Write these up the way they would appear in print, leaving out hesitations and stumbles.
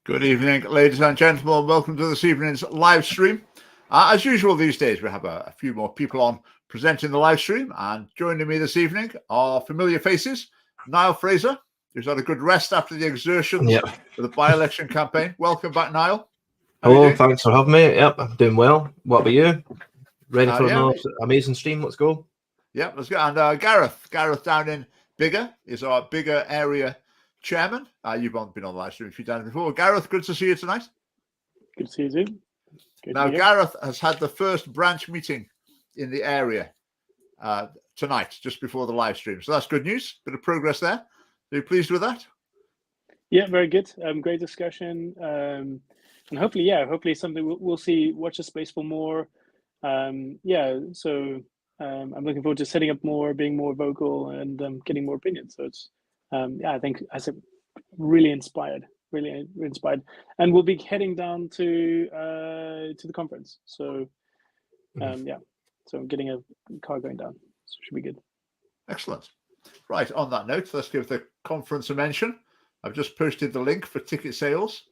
Good evening, ladies and gentlemen. Welcome to this evening's live stream. As usual these days, we have a few more people on presenting the live stream, and joining me this evening are familiar faces. Niall Fraser, who's had a good rest after the exertions of the by-election campaign. Welcome back, Niall. Hello, thanks for having me. Yep, I'm doing well. What about you? Ready for another amazing stream? Let's go. Yep, let's go. And Gareth down in Biggar is our Biggar area chairman. You've been on the live stream a few times before. Gareth, good to see you tonight. Good to see you too. Now, Gareth has had the first branch meeting in the area tonight, just before the live stream. So that's good news. Bit of progress there. Are you pleased with that? Yeah, very good. Great discussion. And hopefully something we'll see, watch the space for more. I'm looking forward to setting up more, being more vocal, and getting more opinions. So it's, I think I said really inspired, and we'll be heading down to the conference. So, so I'm getting a car going down. So it should be good. Excellent. Right. On that note, let's give the conference a mention. I've just posted the link for ticket sales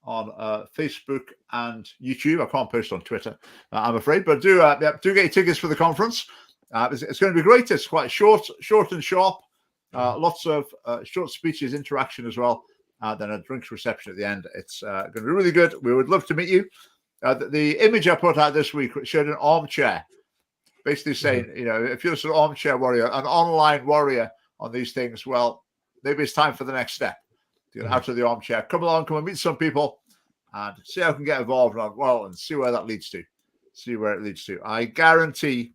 on Facebook and YouTube. I can't post on Twitter, I'm afraid, but do get your tickets for the conference. It's going to be great. It's quite short and sharp. Lots of short speeches, interaction as well. Then a drinks reception at the end. It's going to be really good. We would love to meet you. The image I put out this week showed an armchair, basically saying, if you're an armchair warrior, an online warrior on these things, well, maybe it's time for the next step. To get out of the armchair. Come along, come and meet some people and see how I can get involved and see where that leads to. See where it leads to. I guarantee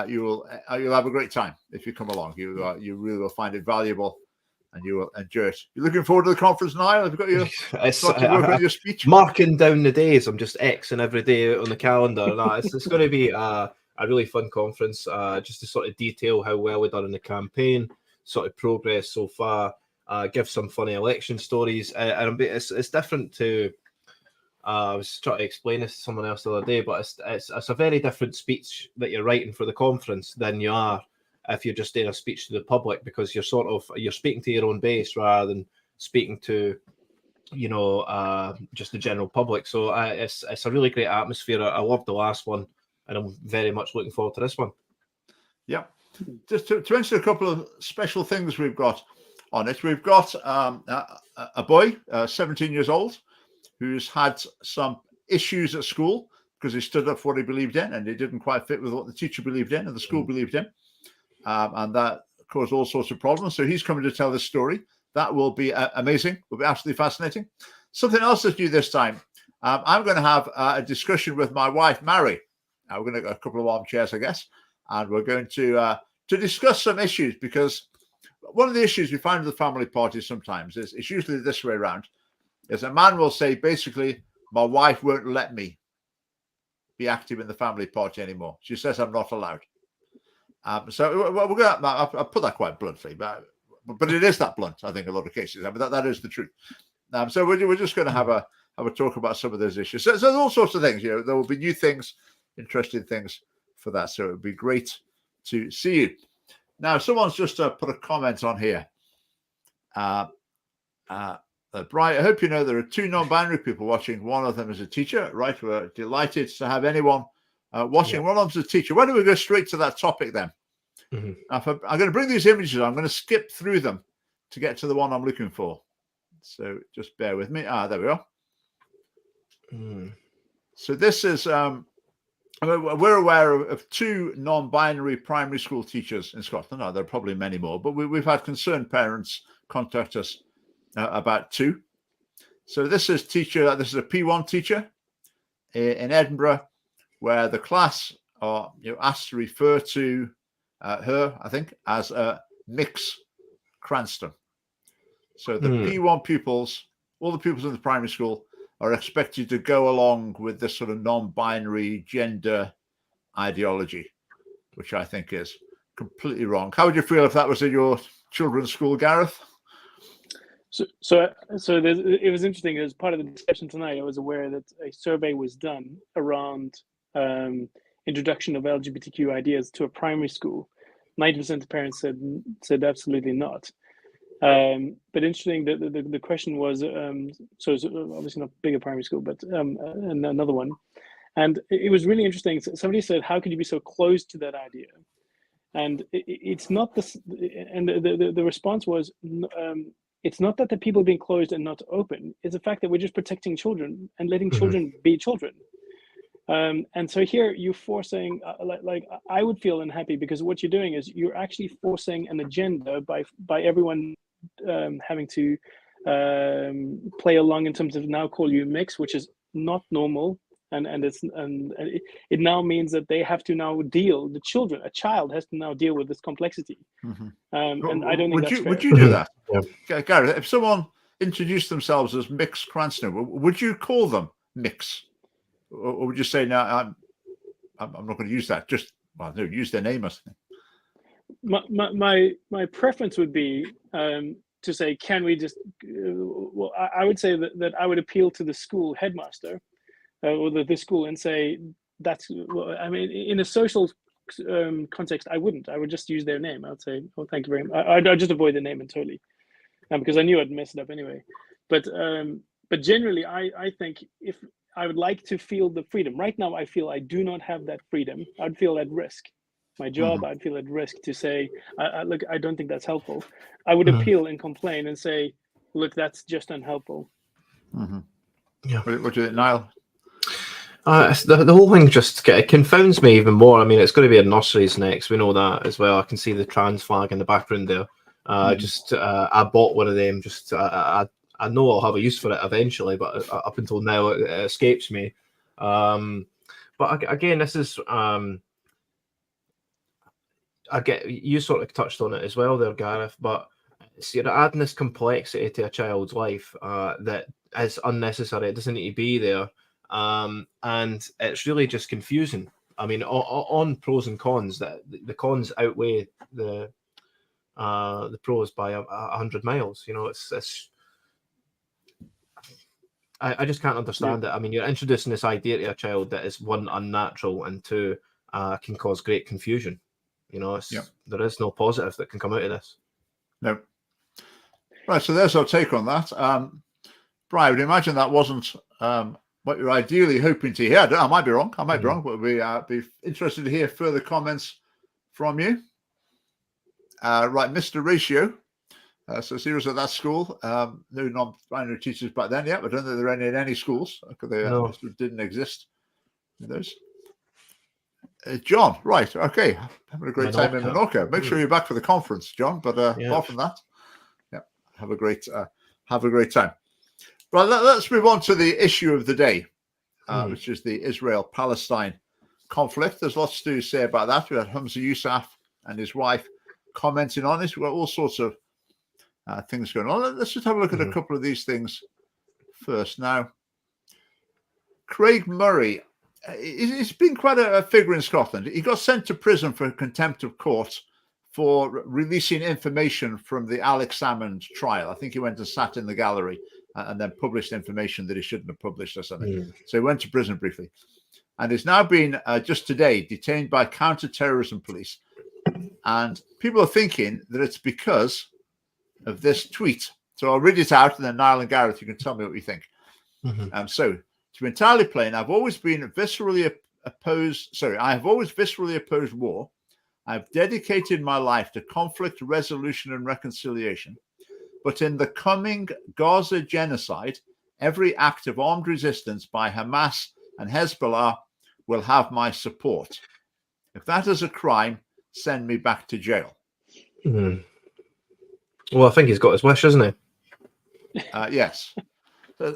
you'll have a great time if you come along. You really will find it valuable and you will enjoy it. You're looking forward to the conference, Niall? Have you got your speech? Marking down the days. I'm just Xing every day on the calendar. It's going to be a really fun conference, just to sort of detail how well we've done in the campaign, sort of progress so far, give some funny election stories. And it's different to, I was trying to explain this to someone else the other day, but it's a very different speech that you're writing for the conference than you are if you're just doing a speech to the public, because you're speaking to your own base rather than speaking to just the general public. So it's a really great atmosphere. I loved the last one, and I'm very much looking forward to this one. Yeah, just to mention a couple of special things we've got on it. We've got a boy, 17 years old, who's had some issues at school because he stood up for what he believed in, and it didn't quite fit with what the teacher believed in and the school believed in. And that caused all sorts of problems. So he's coming to tell this story. That will be amazing. Will be absolutely fascinating. Something else that's new this time. I'm going to have a discussion with my wife, Mary. We're going to get a couple of armchairs, I guess, and we're going to discuss some issues, because one of the issues we find with the family party sometimes is it's usually this way around. Is a man will say, basically, my wife won't let me be active in the family party anymore. She says I'm not allowed. So we're going to, I'll put that quite bluntly, but it is that blunt, I think, in a lot of cases. I mean, that is the truth. So we're just going to have a talk about some of those issues. So there's all sorts of things. There will be new things, interesting things for that. So it would be great to see you. Now, someone's just put a comment on here. Brian, I hope you know there are two non-binary people watching. One of them is a teacher, right? We're delighted to have anyone watching. One of them's a teacher. Why don't we go straight to that topic then? Now, I'm going to bring these images. I'm going to skip through them to get to the one I'm looking for. So just bear with me. There we are. So this is, we're aware of two non-binary primary school teachers in Scotland. Now, there are probably many more, but we've had concerned parents contact us about two. So this is a P1 teacher in Edinburgh, where the class are asked to refer to her, I think, as Mix Cranston. So the P1 pupils, all the pupils in the primary school, are expected to go along with this sort of non-binary gender ideology, which I think is completely wrong. How would you feel if that was in your children's school, Gareth? So it was interesting. As part of the discussion tonight, I was aware that a survey was done around introduction of LGBTQ ideas to a primary school. 90% of parents said absolutely not. But interesting that the question was, so it's obviously not bigger primary school, but another one. And it was really interesting. Somebody said, how could you be so close to that idea? And it's not this, and the response was, it's not that the people being closed and not open. It's the fact that we're just protecting children and letting children be children. And so here you're forcing, like I would feel unhappy, because what you're doing is you're actually forcing an agenda by everyone having to play along in terms of now call you mix, which is not normal. And it now means that they have to now deal, a child has to now deal with this complexity. And I don't think that's fair. Would you do that? Yeah. Gareth, if someone introduced themselves as Mix Cranston, would you call them Mix? Or would you say, no, I'm not going to use that, just, well, no, use their name or something? My preference would be to say, can we just, well, I would say that I would appeal to the school headmaster or the school and say, that's, well, I mean, in a social context, I wouldn't. I would just use their name. I would say, oh, thank you very much. I'd just avoid the name entirely, because I knew I'd mess it up anyway. But generally, I think if I would like to feel the freedom. Right now, I feel I do not have that freedom. I'd feel at risk. My job, I'd feel at risk to say, look, I don't think that's helpful. I would appeal and complain and say, look, that's just unhelpful. Yeah. What do you think, Niall? The whole thing just confounds me even more. I mean, it's going to be in nurseries next. We know that as well. I can see the trans flag in the background there. I bought one of them. Just I know I'll have a use for it eventually, but up until now it escapes me. But again, this is I get you sort of touched on it as well there, Gareth. But you're adding this complexity to a child's life that is unnecessary. It doesn't need to be there. And it's really just confusing. I mean, on pros and cons, that the cons outweigh the pros by 100 miles. You know, it's I just can't understand it. I mean, you're introducing this idea to a child that is, one, unnatural, and two, can cause great confusion. You know, there is no positive that can come out of this. No. Right, so there's our take on that. Brian, I would imagine that wasn't what you're ideally hoping to hear. I might be wrong. But we'd be interested to hear further comments from you. Right, Mr. Ratio. So he was at that school. No non-binary teachers back then. Yeah, I don't think there were any in any schools. They didn't exist. Those. John, right, okay. Having a great time in Menorca. Make sure you're back for the conference, John. But apart from that, have a great time. Right, let's move on to the issue of the day, which is the Israel-Palestine conflict. There's lots to say about that. We had Hamza Yousaf and his wife commenting on this. We've got all sorts of things going on. Let's just have a look at a couple of these things first. Now, Craig Murray, he's been quite a figure in Scotland. He got sent to prison for contempt of court for releasing information from the Alex Salmond trial. I think he went and sat in the gallery and then published information that he shouldn't have published or something. So he went to prison briefly. And is now been, just today, detained by counter-terrorism police. And people are thinking that it's because of this tweet. So I'll read it out, and then Niall and Gareth, you can tell me what you think. So, to be entirely plain, I have always viscerally opposed war. I've dedicated my life to conflict resolution and reconciliation. But in the coming Gaza genocide, every act of armed resistance by Hamas and Hezbollah will have my support. If that is a crime, send me back to jail. Well, I think he's got his wish, hasn't he? Yes.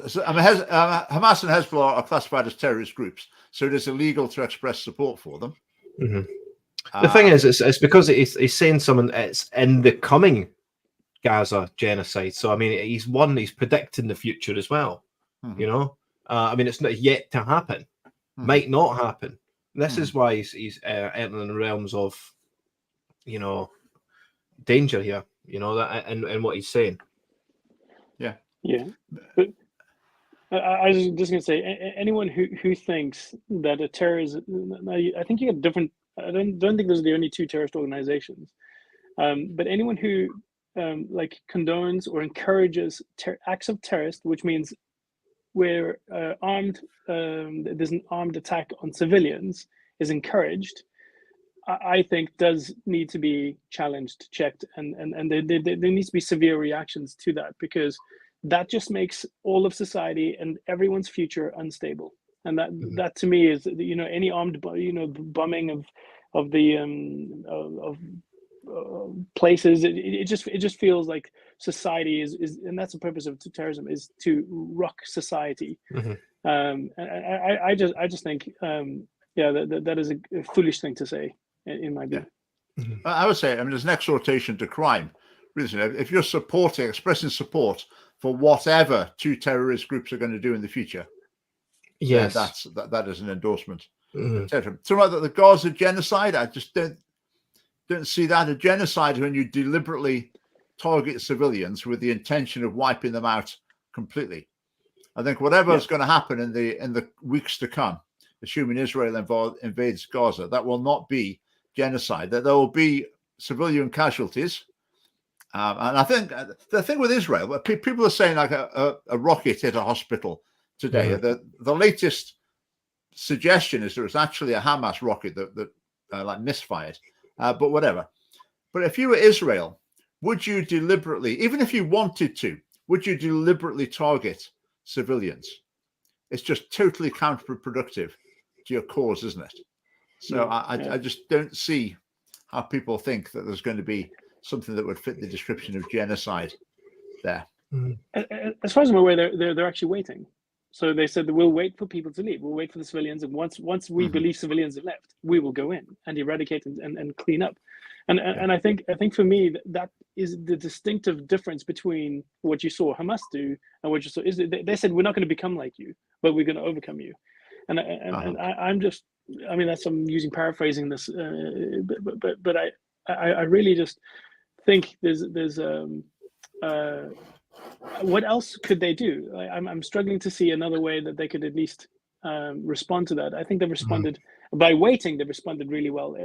So, I mean, Hamas and Hezbollah are classified as terrorist groups, so it is illegal to express support for them. The thing is, it's because he's saying something that's in the coming Gaza genocide. So, I mean, he's predicting the future as well. You know, I mean, it's not yet to happen, might not happen. This is why he's entering the realms of, you know, danger here. You know that, and what he's saying. Yeah. But I was just going to say, anyone who thinks that a terrorist, I think you get different. I don't think those are the only two terrorist organizations. But anyone who like condones or encourages acts of terrorist, which means where there's an armed attack on civilians is encouraged, I think does need to be challenged, checked, and there needs to be severe reactions to that, because that just makes all of society and everyone's future unstable. And that to me is, any armed bombing of the places, it just feels like society is, and that's the purpose of terrorism, is to rock society. And I just think that is a foolish thing to say, in my view. I would say, there's an exhortation to crime. If you're expressing support for whatever two terrorist groups are going to do in the future, yes, that is an endorsement. So about the Gaza genocide, I just don't see that. A genocide when you deliberately target civilians with the intention of wiping them out completely. I think whatever is going to happen in the weeks to come, assuming Israel invades Gaza, that will not be genocide. That there will be civilian casualties. And I think the thing with Israel, people are saying like a rocket hit a hospital today. The latest suggestion is there was actually a Hamas rocket that like misfired. But whatever. But if you were Israel, would you deliberately, even if you wanted to, would you deliberately target civilians? It's just totally counterproductive to your cause, isn't it? So I just don't see how people think that there's going to be something that would fit the description of genocide there. As far as I'm aware, they're actually waiting. So they said that we'll wait for people to leave. We'll wait for the civilians, and once we believe civilians have left, we will go in and eradicate and clean up. And I think for me that is the distinctive difference between what you saw Hamas do and what you saw is they said we're not going to become like you, but we're going to overcome you. And I'm just, I'm using paraphrasing this, but I really just think there's what else could they do? I'm struggling to see another way that they could at least respond to that. I think they've responded by waiting. They've responded really well.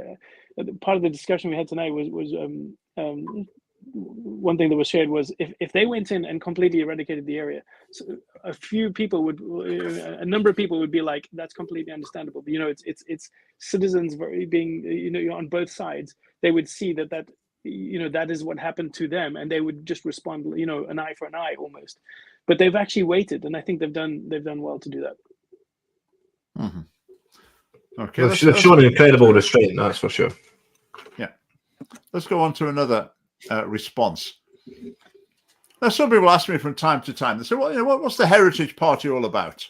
Part of the discussion we had tonight was one thing that was shared was if they went in and completely eradicated the area, so a number of people would be like, that's completely understandable. It's citizens being on both sides. They would see that that is what happened to them, and they would just respond, an eye for an eye almost. But they've actually waited, and I think they've done well to do that. Okay, they've shown incredible restraint, that's for sure. Yeah, let's go on to another response. Now, some people ask me from time to time, they say, well, what's the Heritage Party all about?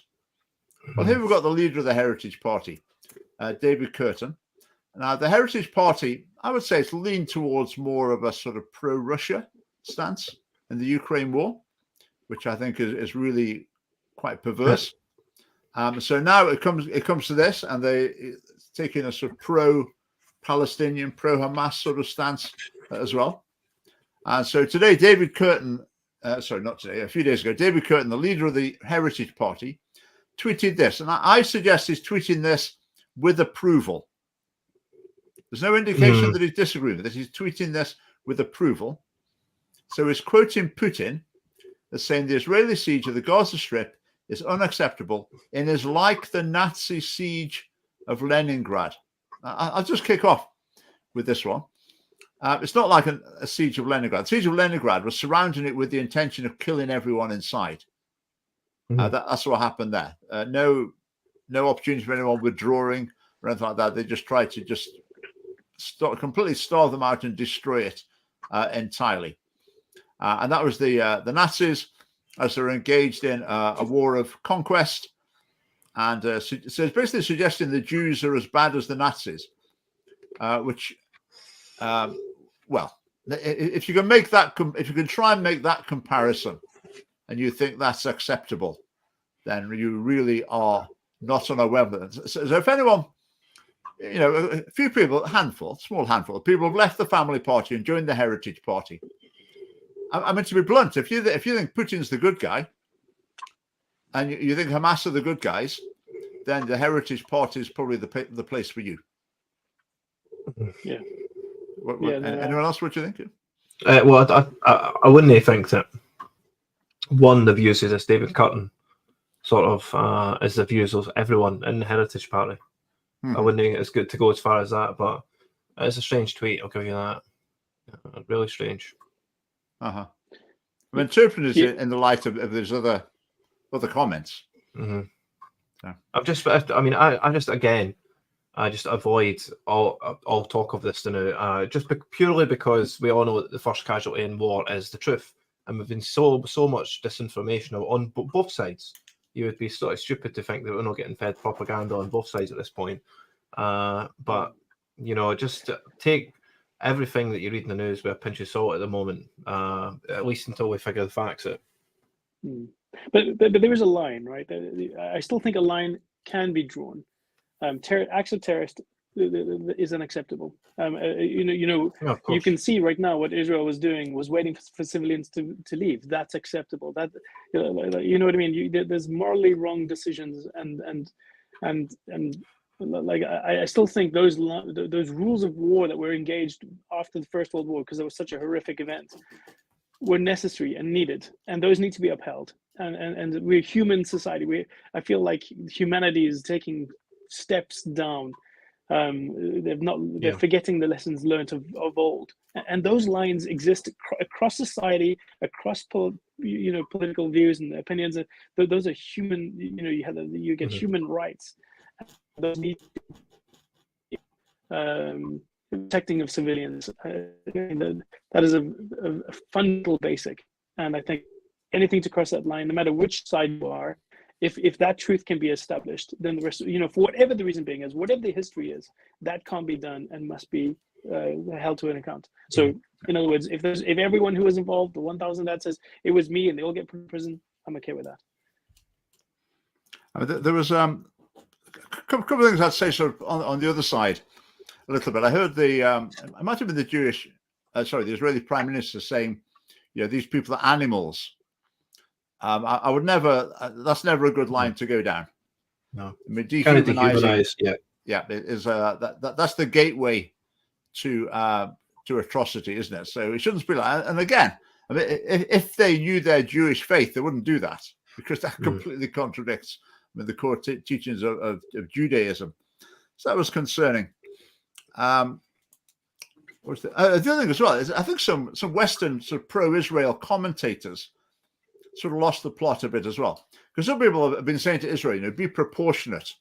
Well, here we've got the leader of the Heritage Party, David Curtin. Now, the Heritage Party, I would say, it's leaned towards more of a sort of pro-Russia stance in the Ukraine war, which I think is really quite perverse. So now it comes to this, and they're taking a sort of pro-Palestinian, pro-Hamas sort of stance as well. And so today, David Curtin, a few days ago, David Curtin, the leader of the Heritage Party, tweeted this, and I suggest he's tweeting this with approval. There's no indication that he's disagreeing with it. He's tweeting this with approval. So he's quoting Putin as saying the Israeli siege of the Gaza Strip is unacceptable and is like the Nazi siege of Leningrad. I'll just kick off with this one. It's not like a siege of Leningrad. The siege of Leningrad was surrounding it with the intention of killing everyone inside. That's what happened there. No opportunity for anyone withdrawing or anything like that. They just tried to completely starve them out and destroy it entirely. And that was the Nazis as they're engaged in a war of conquest. And so it's basically suggesting the Jews are as bad as the Nazis, which, if you can try and make that comparison and you think that's acceptable, then you really are not on a web. So if anyone, a few people, small handful of people have left the family party and joined the Heritage Party. I mean, to be blunt, if you think Putin's the good guy and you think Hamas are the good guys, then the Heritage Party is probably the place for you. Yeah. Anyone else? What do you think? Well, I wouldn't think that the views of this David Curtin sort of is the views of everyone in the Heritage Party. I wouldn't think it's good to go as far as that, but it's a strange tweet. I'll give you that. Really strange. I'm interpreting it in the light of there's other comments. Mm-hmm. Yeah. I just avoid all talk of this now, purely because we all know that the first casualty in war is the truth, and we've been so much disinformation on both sides. You would be sort of stupid to think that we're not getting fed propaganda on both sides at this point. But just take everything that you read in the news with a pinch of salt at the moment, at least until we figure the facts out. But there is a line, right? I still think a line can be drawn. Acts of terrorist is unacceptable. You can see right now what Israel was doing was waiting for civilians to leave. That's acceptable. That you know what I mean. There's morally wrong decisions, and like I still think those rules of war that were engaged after the First World War, because it was such a horrific event, were necessary and needed, and those need to be upheld. And we're a human society. I feel like humanity is taking steps down. They're forgetting the lessons learned of old, and those lines exist across society, across political views and opinions. Those are human. You get human rights. Those need protecting of civilians. That is a fundamental basic, and I think anything to cross that line, no matter which side you are, if that truth can be established, then the rest, for whatever the reason being is, whatever the history is, that can't be done and must be held to an account. So, in other words, if everyone who was involved, the 1,000 that says it was me, and they all get put in prison, I'm okay with that. There was a couple of things I'd say sort of on the other side a little bit. I heard it might have been the Israeli Prime Minister saying, these people are animals. I would never. That's never a good line to go down. No, I mean, kind of dehumanize. Yeah. It is that's the gateway to atrocity, isn't it? So it shouldn't be like. And again, I mean, if they knew their Jewish faith, they wouldn't do that, because that completely contradicts the core teachings of Judaism. So that was concerning. The other thing as well is, I think some Western sort of pro-Israel commentators sort of lost the plot a bit as well, because some people have been saying to Israel, be proportionate,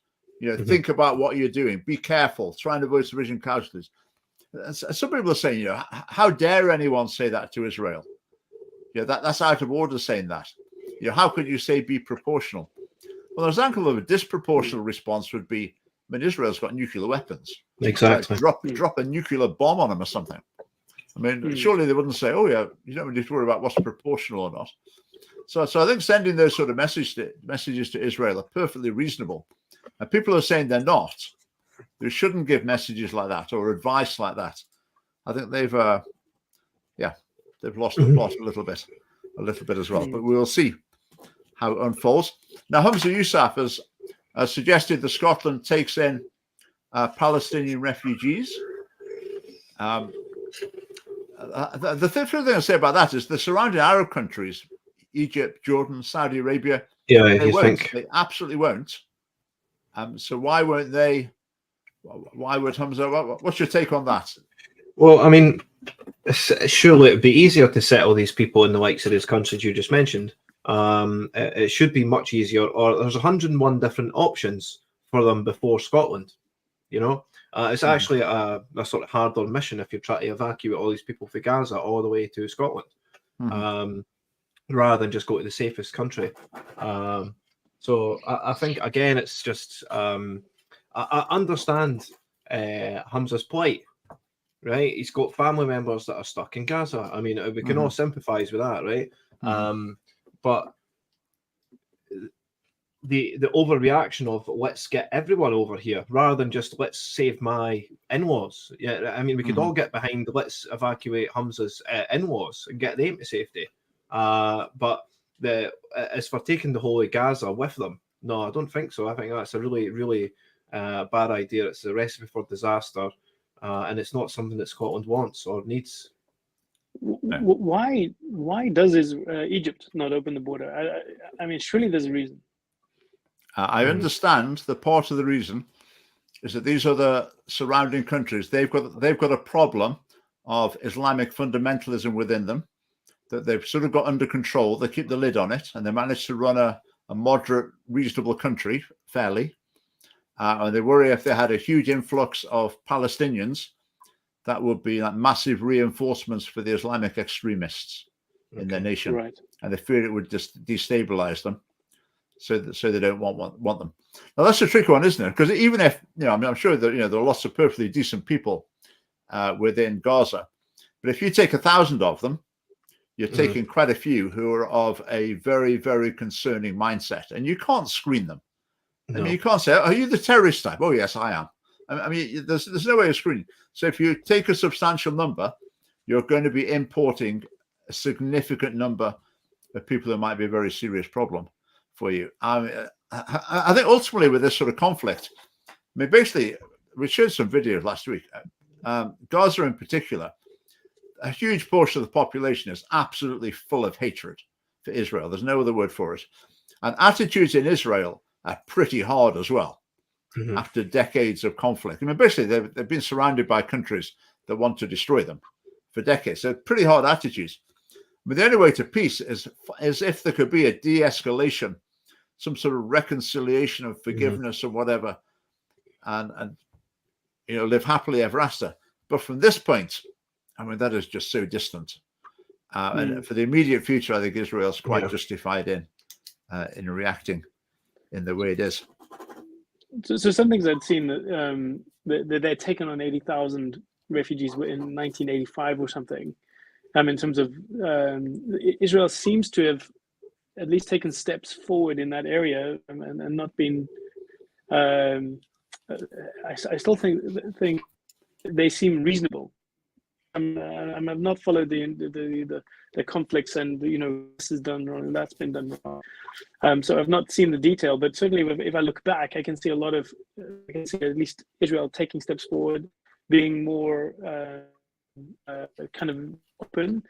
think about what you're doing, be careful, try and avoid civilian casualties. And some people are saying, how dare anyone say that to Israel? That's out of order saying that. How could you say be proportional? Well, an example of a disproportional response would be, Israel's got nuclear weapons. Exactly. Drop a nuclear bomb on them or something. I mean, surely they wouldn't say, you don't need to worry about what's proportional or not. So I think sending those sort of messages to Israel are perfectly reasonable. And people are saying they're not. They shouldn't give messages like that or advice like that. I think they've lost the plot a little bit as well. But we'll see how it unfolds. Now, Hamza Yousaf has suggested that Scotland takes in Palestinian refugees. The first thing I say about that is the surrounding Arab countries, Egypt, Jordan, Saudi Arabia, they absolutely won't. So why won't they? Why would Hamza? What's your take on that? Well, I mean, surely it'd be easier to settle these people in the likes of these countries you just mentioned. It should be much easier. Or there's 101 different options for them before Scotland. It's actually a sort of harder mission if you try to evacuate all these people from Gaza all the way to Scotland, rather than just go to the safest country. So I think, again, it's just I understand Hamza's plight, right? He's got family members that are stuck in Gaza. I mean, we can all sympathize with that, right? But the overreaction of let's get everyone over here rather than just let's save my in-laws. Yeah, I mean, we could all get behind let's evacuate Hamza's in-laws and get them to safety. But as for taking the whole of Gaza with them, no, I don't think so. I think that's a really, really bad idea. It's a recipe for disaster, and it's not something that Scotland wants or needs. Why does Egypt not open the border? I mean, surely there's a reason. I understand that part of the reason is that these are the surrounding countries. They've got a problem of Islamic fundamentalism within them that they've sort of got under control. They keep the lid on it, and they manage to run a moderate, reasonable country fairly. And they worry if they had a huge influx of Palestinians, that would be like massive reinforcements for the Islamic extremists in their nation. Right. And they fear it would just destabilize them. So they don't want them. Now that's a tricky one, isn't it? Because even if I mean, I'm sure that there are lots of perfectly decent people within Gaza, but if you take 1,000 of them, you're taking quite a few who are of a very, very concerning mindset, and you can't screen them. No. I mean, you can't say, "Are you the terrorist type?" Oh, yes, I am. I mean, there's no way of screening. So if you take a substantial number, you're going to be importing a significant number of people that might be a very serious problem for you. I think ultimately with this sort of conflict, I mean, basically, we showed some videos last week. Gaza in particular, a huge portion of the population is absolutely full of hatred for Israel. There's no other word for it. And attitudes in Israel are pretty hard as well after decades of conflict. I mean, basically, they've been surrounded by countries that want to destroy them for decades. So pretty hard attitudes. But the only way to peace is if there could be a de-escalation, some sort of reconciliation of forgiveness or whatever, and live happily ever after. But from this point, I mean, that is just so distant. And for the immediate future, I think Israel's quite justified in reacting in the way it is. So some things I'd seen that they'd taken on 80,000 refugees in 1985 or something. In terms of Israel seems to have at least taken steps forward in that area and not been. I still think they seem reasonable. I've not followed the conflicts and this is done wrong and that's been done wrong. So I've not seen the detail, but certainly if I look back, I can see at least Israel taking steps forward, being more kind of open,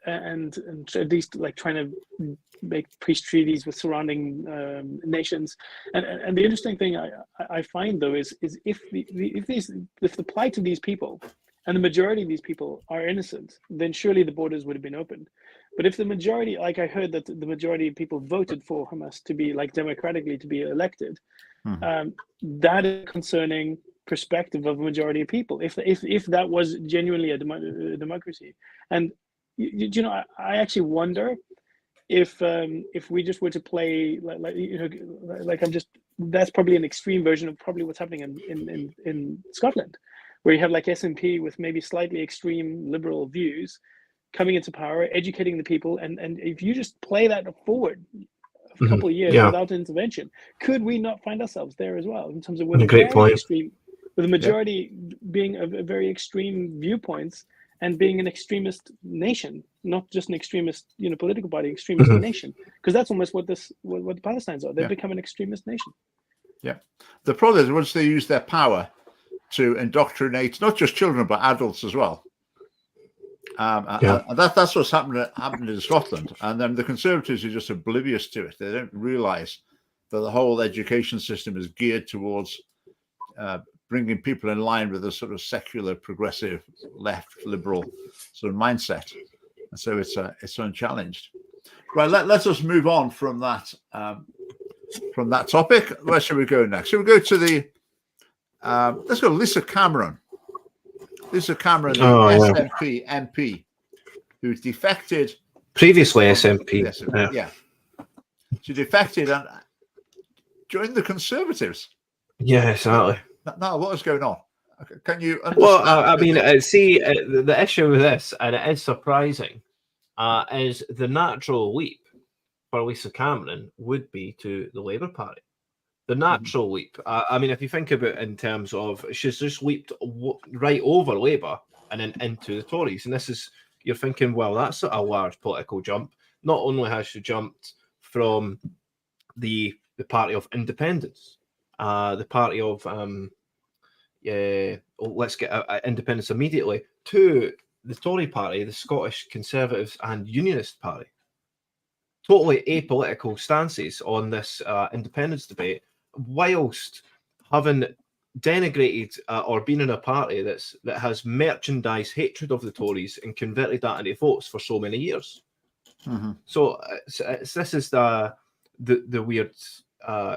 and at least like trying to make peace treaties with surrounding nations. And the interesting thing I find though is if the plight of these people, and the majority of these people are innocent, then surely the borders would have been opened. But if the majority, like I heard that the majority of people voted for Hamas to be democratically to be elected, that is a concerning perspective of a majority of people. If that was genuinely a democracy, and I actually wonder if we just were to play that's probably an extreme version of probably what's happening in Scotland, where you have like SNP with maybe slightly extreme liberal views coming into power, educating the people, and if you just play that forward a couple of years without intervention, could we not find ourselves there as well in terms of with the majority being a very extreme viewpoints and being an extremist nation, not just an extremist political party, extremist nation, because that's almost what the Palestinians are. They've become an extremist nation. Yeah, the problem is once they use their power to indoctrinate not just children but adults as well. And that's what's happened in Scotland. And then the Conservatives are just oblivious to it. They don't realise that the whole education system is geared towards bringing people in line with a sort of secular, progressive, left, liberal sort of mindset. And so it's unchallenged. Right, let us move on from that topic. Where should we go next? Should we go to the let's go to Lisa Cameron. Lisa Cameron, the SNP MP, who defected. Previously SNP. Yeah. She defected and joined the Conservatives. Yeah, exactly. Now, what is going on? Can you understand? Well, I mean, the issue with this, and it is surprising, is the natural leap for Lisa Cameron would be to the Labour Party. The natural leap. I mean, if you think about it in terms of she's just leaped right over Labour and then into the Tories. And this is, you're thinking, well, that's a large political jump. Not only has she jumped from the party of independence, the party of let's get independence immediately, to the Tory party, the Scottish Conservatives and Unionist Party, totally apolitical stances on this independence debate, whilst having denigrated or been in a party that has merchandised hatred of the Tories and converted that into votes for so many years. So this is the weird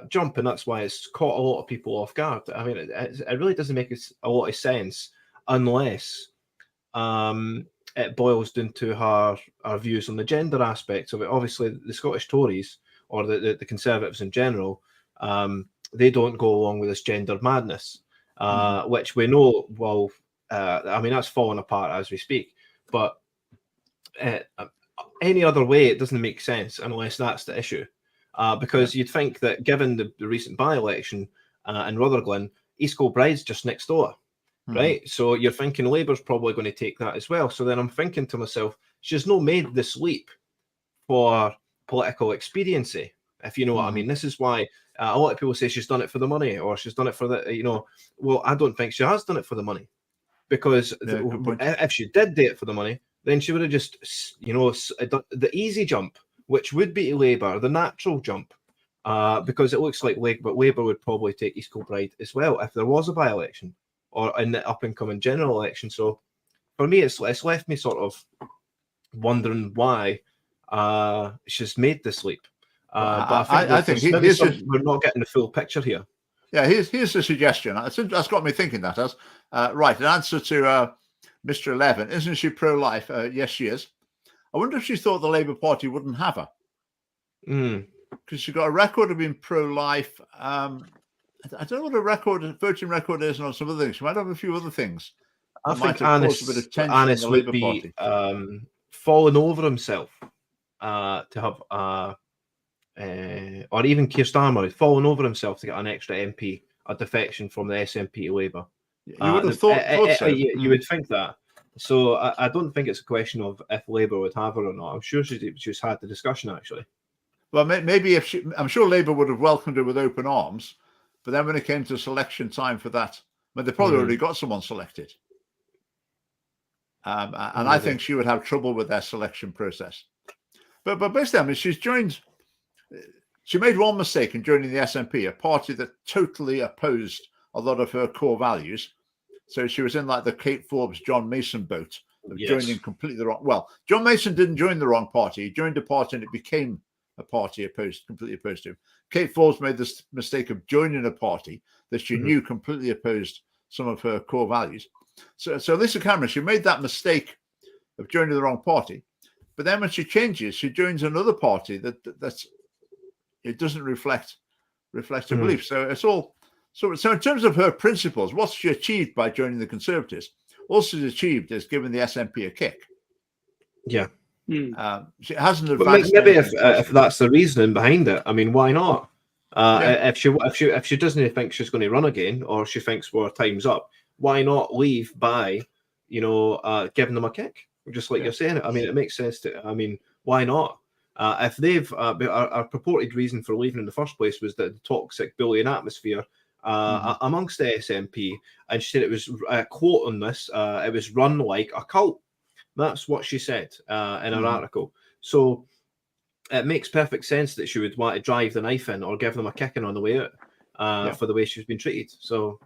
jump, and that's why it's caught a lot of people off guard. I mean, it really doesn't make a lot of sense unless it boils down to our views on the gender aspects of it. Obviously, the Scottish Tories or the Conservatives in general, they don't go along with this gender madness, which we know, well, I mean, that's falling apart as we speak. But any other way, it doesn't make sense unless that's the issue. Because you'd think that given the recent by-election in Rutherglen, East Kilbride's just next door. Right, so you're thinking Labour's probably going to take that as well. So then I'm thinking to myself, she's not made this leap for political expediency, if you know what I mean. This is why a lot of people say she's done it for the money, or she's done it for the, well, I don't think she has done it for the money, because if she did do it for the money, then she would have just, done the easy jump, which would be to Labour, the natural jump, because it looks like Labour would probably take East Kilbride as well if there was a by-election, or in the up-and-coming general election. So for me, it's left me sort of wondering why she's made this leap. But I think we're not getting the full picture here. Yeah, here's the suggestion. That's got me thinking that as right. In answer to Mr. 11, isn't she pro-life? Yes, she is. I wonder if she thought the Labour Party wouldn't have her. Because she's got a record of being pro-life. I don't know what a voting record is and some other things. She might have a few other things. I think Annis would be falling over himself to have, or even Keir Starmer falling over himself to get an extra MP, a defection from the SNP to Labour. You would have thought so. You would think that. So I don't think it's a question of if Labour would have her or not. I'm sure she's had the discussion, actually. Well, maybe I'm sure Labour would have welcomed her with open arms. But then when it came to selection time for that, they probably already got someone selected. And I think she would have trouble with their selection process. But basically, I mean, she made one mistake in joining the SNP, a party that totally opposed a lot of her core values. So she was in like the Kate Forbes, John Mason boat of joining completely the wrong. Well, John Mason didn't join the wrong party. He joined a party and it became a party completely opposed to him. Kate Forbes made this mistake of joining a party that she knew completely opposed some of her core values. So Lisa Cameron, she made that mistake of joining the wrong party. But then when she changes, she joins another party that's it doesn't reflect her beliefs. So it's all so in terms of her principles, what she achieved by joining the Conservatives, all she's achieved is giving the SNP a kick. Yeah. She hasn't advanced. Maybe if that's the reasoning behind it, I mean, why not? If she doesn't think she's going to run again, or she thinks well, time's up, why not leave by, giving them a kick, just like you're saying? I mean, it makes sense to. I mean, why not? If they've our purported reason for leaving in the first place was that the toxic bullying atmosphere amongst the SNP, and she said it was a quote on this. It was run like a cult. That's what she said in her article. So it makes perfect sense that she would want to drive the knife in or give them a kicking on the way out for the way she's been treated. So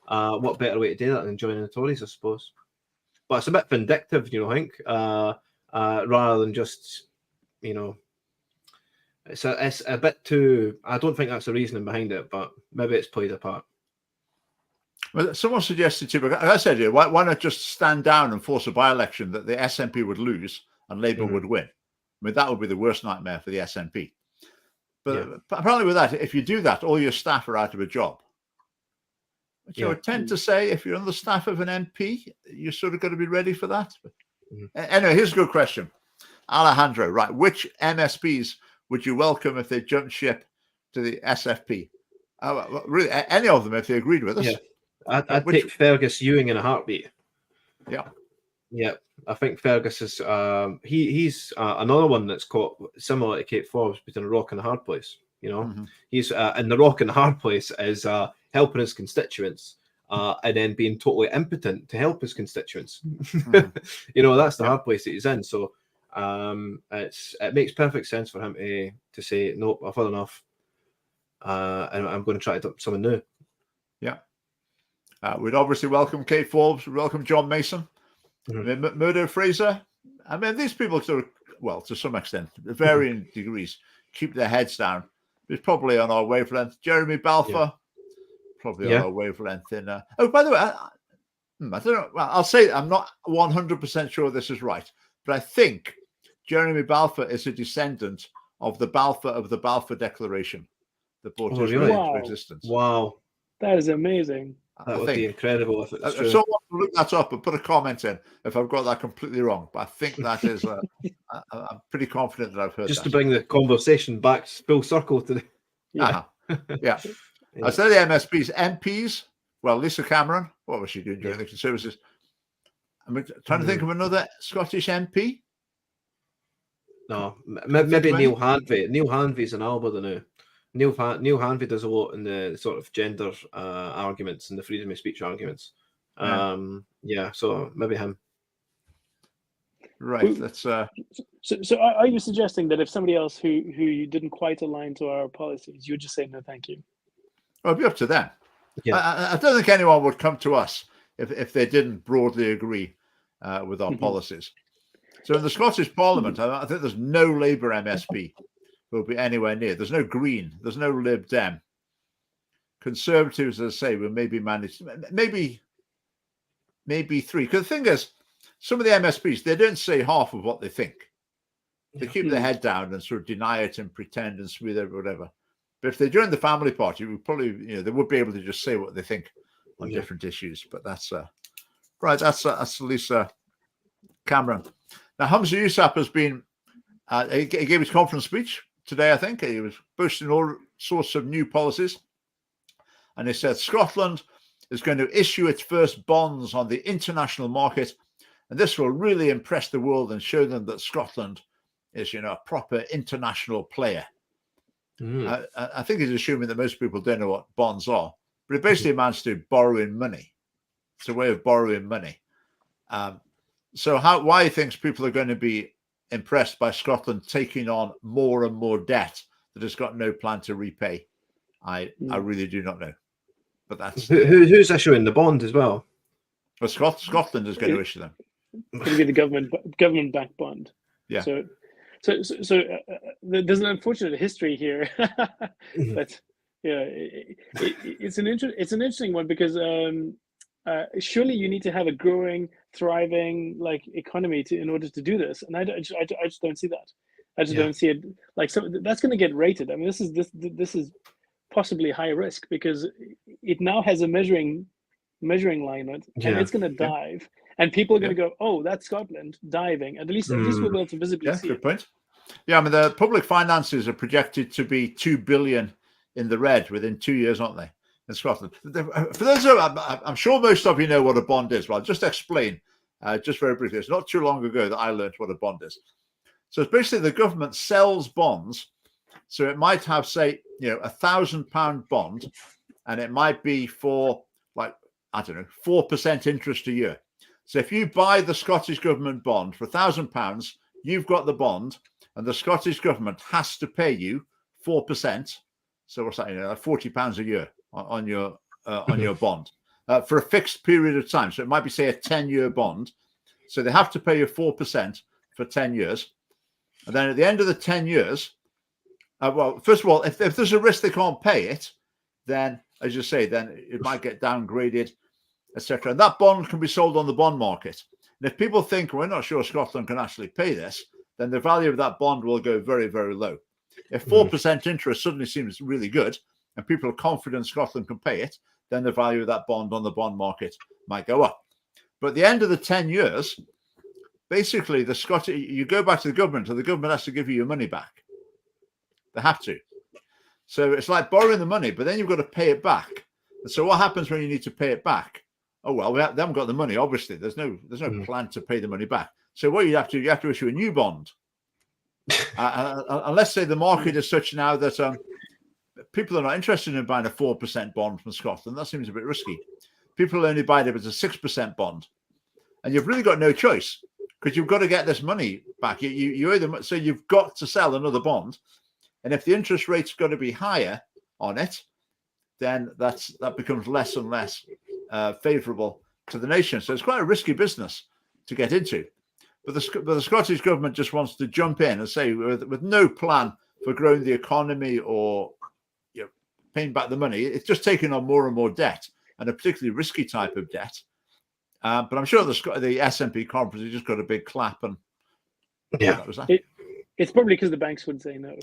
what better way to do that than joining the Tories, I suppose? But it's a bit vindictive, I think, rather than just, it's a bit too. I don't think that's the reasoning behind it, but maybe it's played a part. Well, someone suggested to me, as I said, why not just stand down and force a by-election that the SNP would lose and Labour would win? I mean, that would be the worst nightmare for the SNP. But apparently with that, if you do that, all your staff are out of a job. But I tend to say if you're on the staff of an MP, you're sort of got to be ready for that. Anyway, here's a good question. Alejandro, right, which MSPs would you welcome if they jumped ship to the SFP? Really, any of them if they agreed with us. Yeah. I'd take Fergus Ewing in a heartbeat. Yeah. I think Fergus is he's another one that's caught similar to Kate Forbes, but in a rock and a hard place. He's in the rock and the hard place is helping his constituents and then being totally impotent to help his constituents. Mhm. You know, that's the hard place that he's in. So it makes perfect sense for him to say, nope, I've had enough, and I'm going to try something new. Yeah. We'd obviously welcome Kate Forbes, welcome John Mason, Mhm. I mean, Murdo Fraser. I mean, these people sort of, well, to some extent, varying degrees, keep their heads down. It's probably on our wavelength. Jeremy Balfour, probably on our wavelength. Oh, by the way, I don't know. Well, I'll say I'm not 100% sure this is right, but I think Jeremy Balfour is a descendant of the Balfour Declaration that brought Oh, Israel really? into Wow. existence. Wow, That is amazing. that I would think. be incredible if it's If true. someone will look that up and put a comment in if I've got that completely wrong, but I think that is. I'm pretty confident that I've heard Just that. to bring the conversation back full circle to the. Yeah. Yeah. I said the MSPs, MPs. Well, Lisa Cameron, what was she doing during the Conservatives? I'm trying to think of another Scottish MP. No, maybe Neil Hanvey. Neil Hanvey's an Alba now. Neil Hanvey does a lot in the sort of gender arguments and the freedom of speech arguments. So maybe him. Right. That's. So are you suggesting that if somebody else who you didn't quite align to our policies, you would just say no, thank you? Well, it'd be up to them. Yeah. I don't think anyone would come to us if they didn't broadly agree with our policies. So in the Scottish Parliament, I think there's no Labour MSP who will be anywhere near. There's no Green. There's no Lib Dem. Conservatives, as I say, will maybe manage, maybe three. Because the thing is, some of the MSPs, they don't say half of what they think. They keep their head down and sort of deny it and pretend and smooth over whatever. But if they join the family party, we probably, they would be able to just say what they think on different issues. But that's right. That's Lisa Cameron. Now, Hamza Yousaf has been. He gave his conference speech today. I think he was boasting all sorts of new policies, and he said Scotland is going to issue its first bonds on the international market, and this will really impress the world and show them that Scotland is, a proper international player. I think he's assuming that most people don't know what bonds are, but it basically amounts to borrowing money. It's a way of borrowing money. So why he thinks people are going to be impressed by Scotland taking on more and more debt that has got no plan to repay, I really do not know. But that's who's issuing the bond as well. But Scotland is going to issue them. It's going to be the government-backed bond. Yeah. So there's an unfortunate history here, but it's an interesting one because surely you need to have a growing, thriving economy in order to do this, and I just don't see that. I just don't see it that's going to get rated. I mean, this is possibly high risk because it now has a measuring line on it, and it's going to dive. And people are going to go, oh, that's Scotland diving. At least we'll be able to visibly see good point. Yeah, I mean, the public finances are projected to be 2 billion in the red within 2 years, aren't they, in Scotland? For those I'm sure most of you know what a bond is. Well, I'll just explain just very briefly. It's not too long ago that I learned what a bond is. So it's basically the government sells bonds. So it might have, say, £1,000 bond, and it might be for 4% interest a year. So if you buy the Scottish government bond for £1,000, you've got the bond, and the Scottish government has to pay you 4%. So what's that? £40 a year on your bond for a fixed period of time. So it might be, say, a 10-year bond. So they have to pay you 4% for 10 years, and then at the end of the 10 years, first of all, if there's a risk they can't pay it, then, as you say, then it might get downgraded, etc. And that bond can be sold on the bond market. And if people think we're not sure Scotland can actually pay this, then the value of that bond will go very, very low. If 4% interest suddenly seems really good and people are confident Scotland can pay it, then the value of that bond on the bond market might go up. But at the end of the 10 years, basically you go back to the government, and the government has to give you your money back. They have to. So it's like borrowing the money, but then you've got to pay it back. And so what happens when you need to pay it back? Oh, well, they haven't got the money, obviously. There's no plan to pay the money back. So what you have to issue a new bond. Unless, say, the market is such now that people are not interested in buying a 4% bond from Scotland. That seems a bit risky. people only buy it if it's a 6% bond, and you've really got no choice because you've got to get this money back. You owe them, so you've got to sell another bond, and if the interest rate's got to be higher on it, then that becomes less and less favourable to the nation. So it's quite a risky business to get into. But the Scottish government just wants to jump in and say, with no plan for growing the economy or paying back the money, it's just taking on more and more debt, and a particularly risky type of debt. But I'm sure the SNP conference has just got a big clap, and that was that. It's probably because the banks would say no.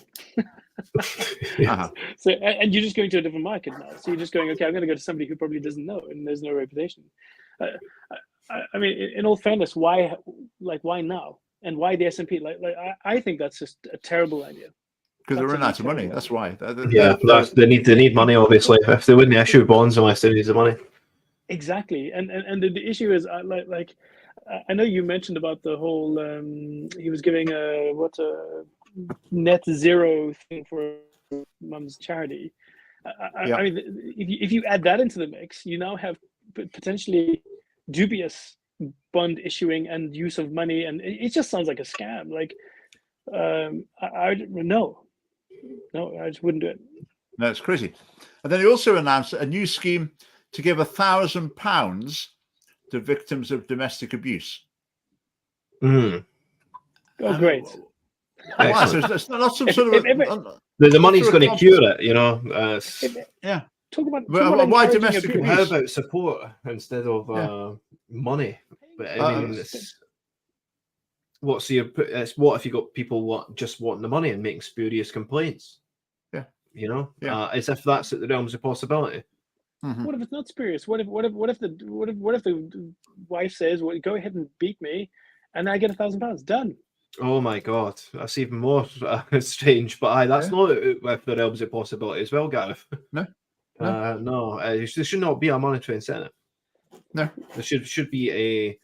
So, and you're just going to a different market now. So you're just going, okay, I'm going to go to somebody who probably doesn't know, and there's no reputation. I mean, in all fairness, why now, and why the S&P? I think that's just a terrible idea. Because they're running out of money. That's why. They need money. Obviously, if they wouldn't issue bonds unless they need the money. Exactly, and the issue is I know you mentioned about the whole he was giving a net zero thing for mum's charity. I mean, if you add that into the mix, you now have potentially dubious bond issuing and use of money, and it just sounds like a scam. Like, I just wouldn't do it. No, it's crazy. And then he also announced a new scheme to give £1,000 to victims of domestic abuse. Oh, great! Wow, so it's not some sort of the money's going to cure it, Talk about why domestic abuse? How about support instead of money? But I mean, it's what if you got people just wanting the money and making spurious complaints? As if that's at the realms of possibility. Mm-hmm. What if it's not spurious? What if the wife says, "Well, go ahead and beat me, and I get £1,000 done"? Oh my God, that's even more strange. But that's not with the realms of possibility as well, Gareth. No. There should not be a monetary incentive. No, there should be a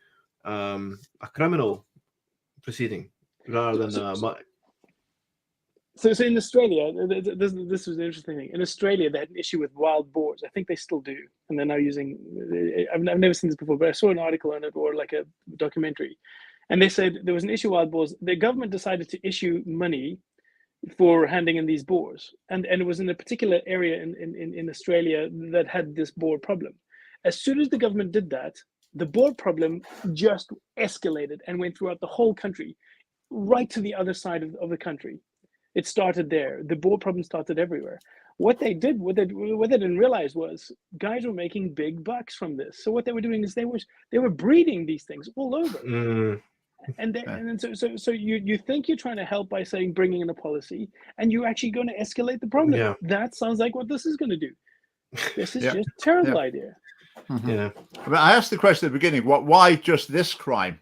criminal proceeding rather than So in Australia, this was an interesting thing. In Australia, they had an issue with wild boars. I think they still do, and they're now using. I've never seen this before, but I saw an article on it or like a documentary, and they said there was an issue with wild boars. The government decided to issue money for handing in these boars, and it was in a particular area in Australia that had this boar problem. As soon as the government did that, the boar problem just escalated and went throughout the whole country, right to the other side of the country. It started there. The boar problem started everywhere. What they didn't realize was guys were making big bucks from this. So what they were doing is they were breeding these things all over. And so you think you're trying to help by saying bringing in a policy, and you're actually going to escalate the problem. Yeah. That sounds like what this is going to do. This is just a terrible idea. Mm-hmm. Yeah. I mean, I asked the question at the beginning: why just this crime?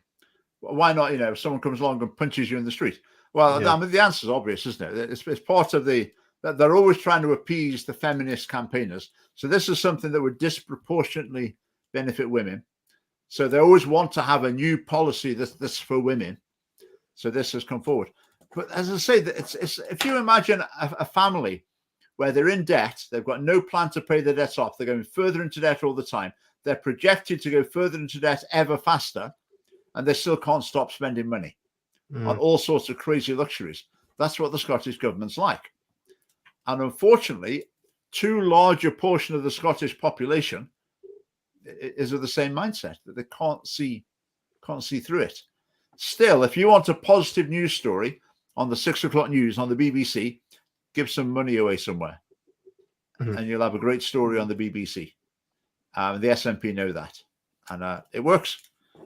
Why not? If someone comes along and punches you in the street. Well, I mean, the answer is obvious, isn't it? It's part of that they're always trying to appease the feminist campaigners. So this is something that would disproportionately benefit women. So they always want to have a new policy that's for women. So this has come forward. But as I say, it's if you imagine a family where they're in debt, they've got no plan to pay their debts off, they're going further into debt all the time, they're projected to go further into debt ever faster, and they still can't stop spending money on all sorts of crazy luxuries. That's what the Scottish government's like. And unfortunately, too large a portion of the Scottish population is of the same mindset, that they can't see through it. Still, if you want a positive news story on the 6 o'clock news on the BBC, give some money away somewhere, and you'll have a great story on the BBC. The SNP know that, and it works.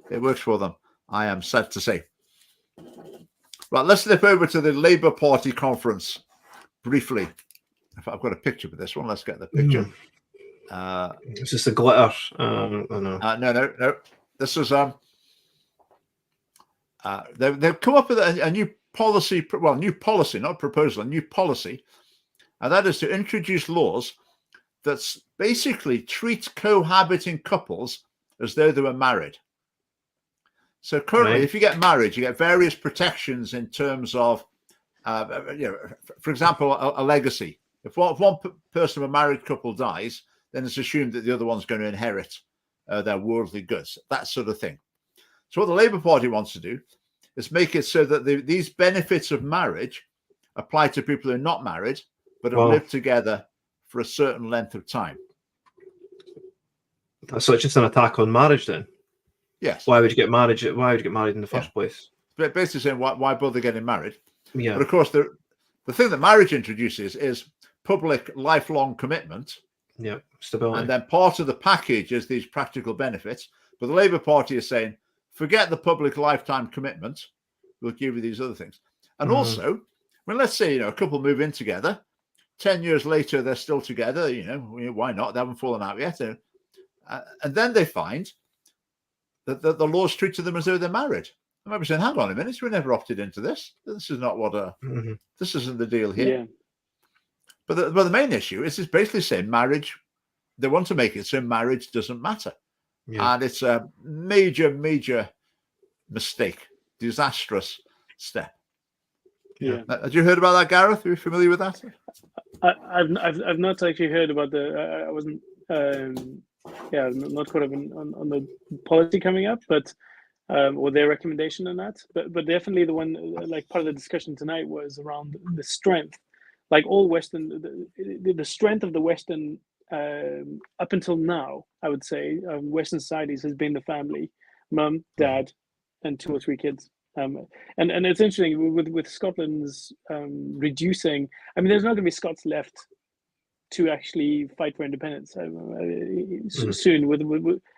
It works for them, I am sad to say. Right, let's flip over to the Labour Party conference briefly. If I've got a picture for this one, let's get the picture. It's just a glitter. No. This is they've come up with a new policy. Well, new policy, not proposal, a new policy, and that is to introduce laws that basically treat cohabiting couples as though they were married. So currently, if you get married, you get various protections in terms of, for example, a legacy. If one person of a married couple dies, then it's assumed that the other one's going to inherit their worldly goods, that sort of thing. So what the Labour Party wants to do is make it so that these benefits of marriage apply to people who are not married, but have lived together for a certain length of time. So it's just an attack on marriage then? Yes. Why would you get married? Why would you get married in the first place? But basically saying why bother getting married? Yeah. But of course, the thing that marriage introduces is public lifelong commitment. Yeah, stability. And then part of the package is these practical benefits. But the Labour Party is saying, forget the public lifetime commitment. We'll give you these other things. And also, well, let's say, a couple move in together. 10 years later, they're still together. Why not? They haven't fallen out yet. And then they find that the laws treated them as though they're married. They might be saying, hang on a minute, we never opted into this. This is not what this isn't the deal here. Yeah. But the main issue is basically saying marriage, they want to make it so marriage doesn't matter. Yeah. And it's a major, major mistake, disastrous step. Yeah. Had you heard about that, Gareth? Are you familiar with that? I've not actually heard about I wasn't not caught up on the policy coming up, but or their recommendation on that. But definitely the one, like, part of the discussion tonight was around the strength, like all Western, the strength of the Western up until now, I would say, Western societies has been the family, mum, dad, and 2 or 3 kids. And it's interesting with Scotland's reducing. I mean, there's not going to be Scots left to actually fight for independence soon.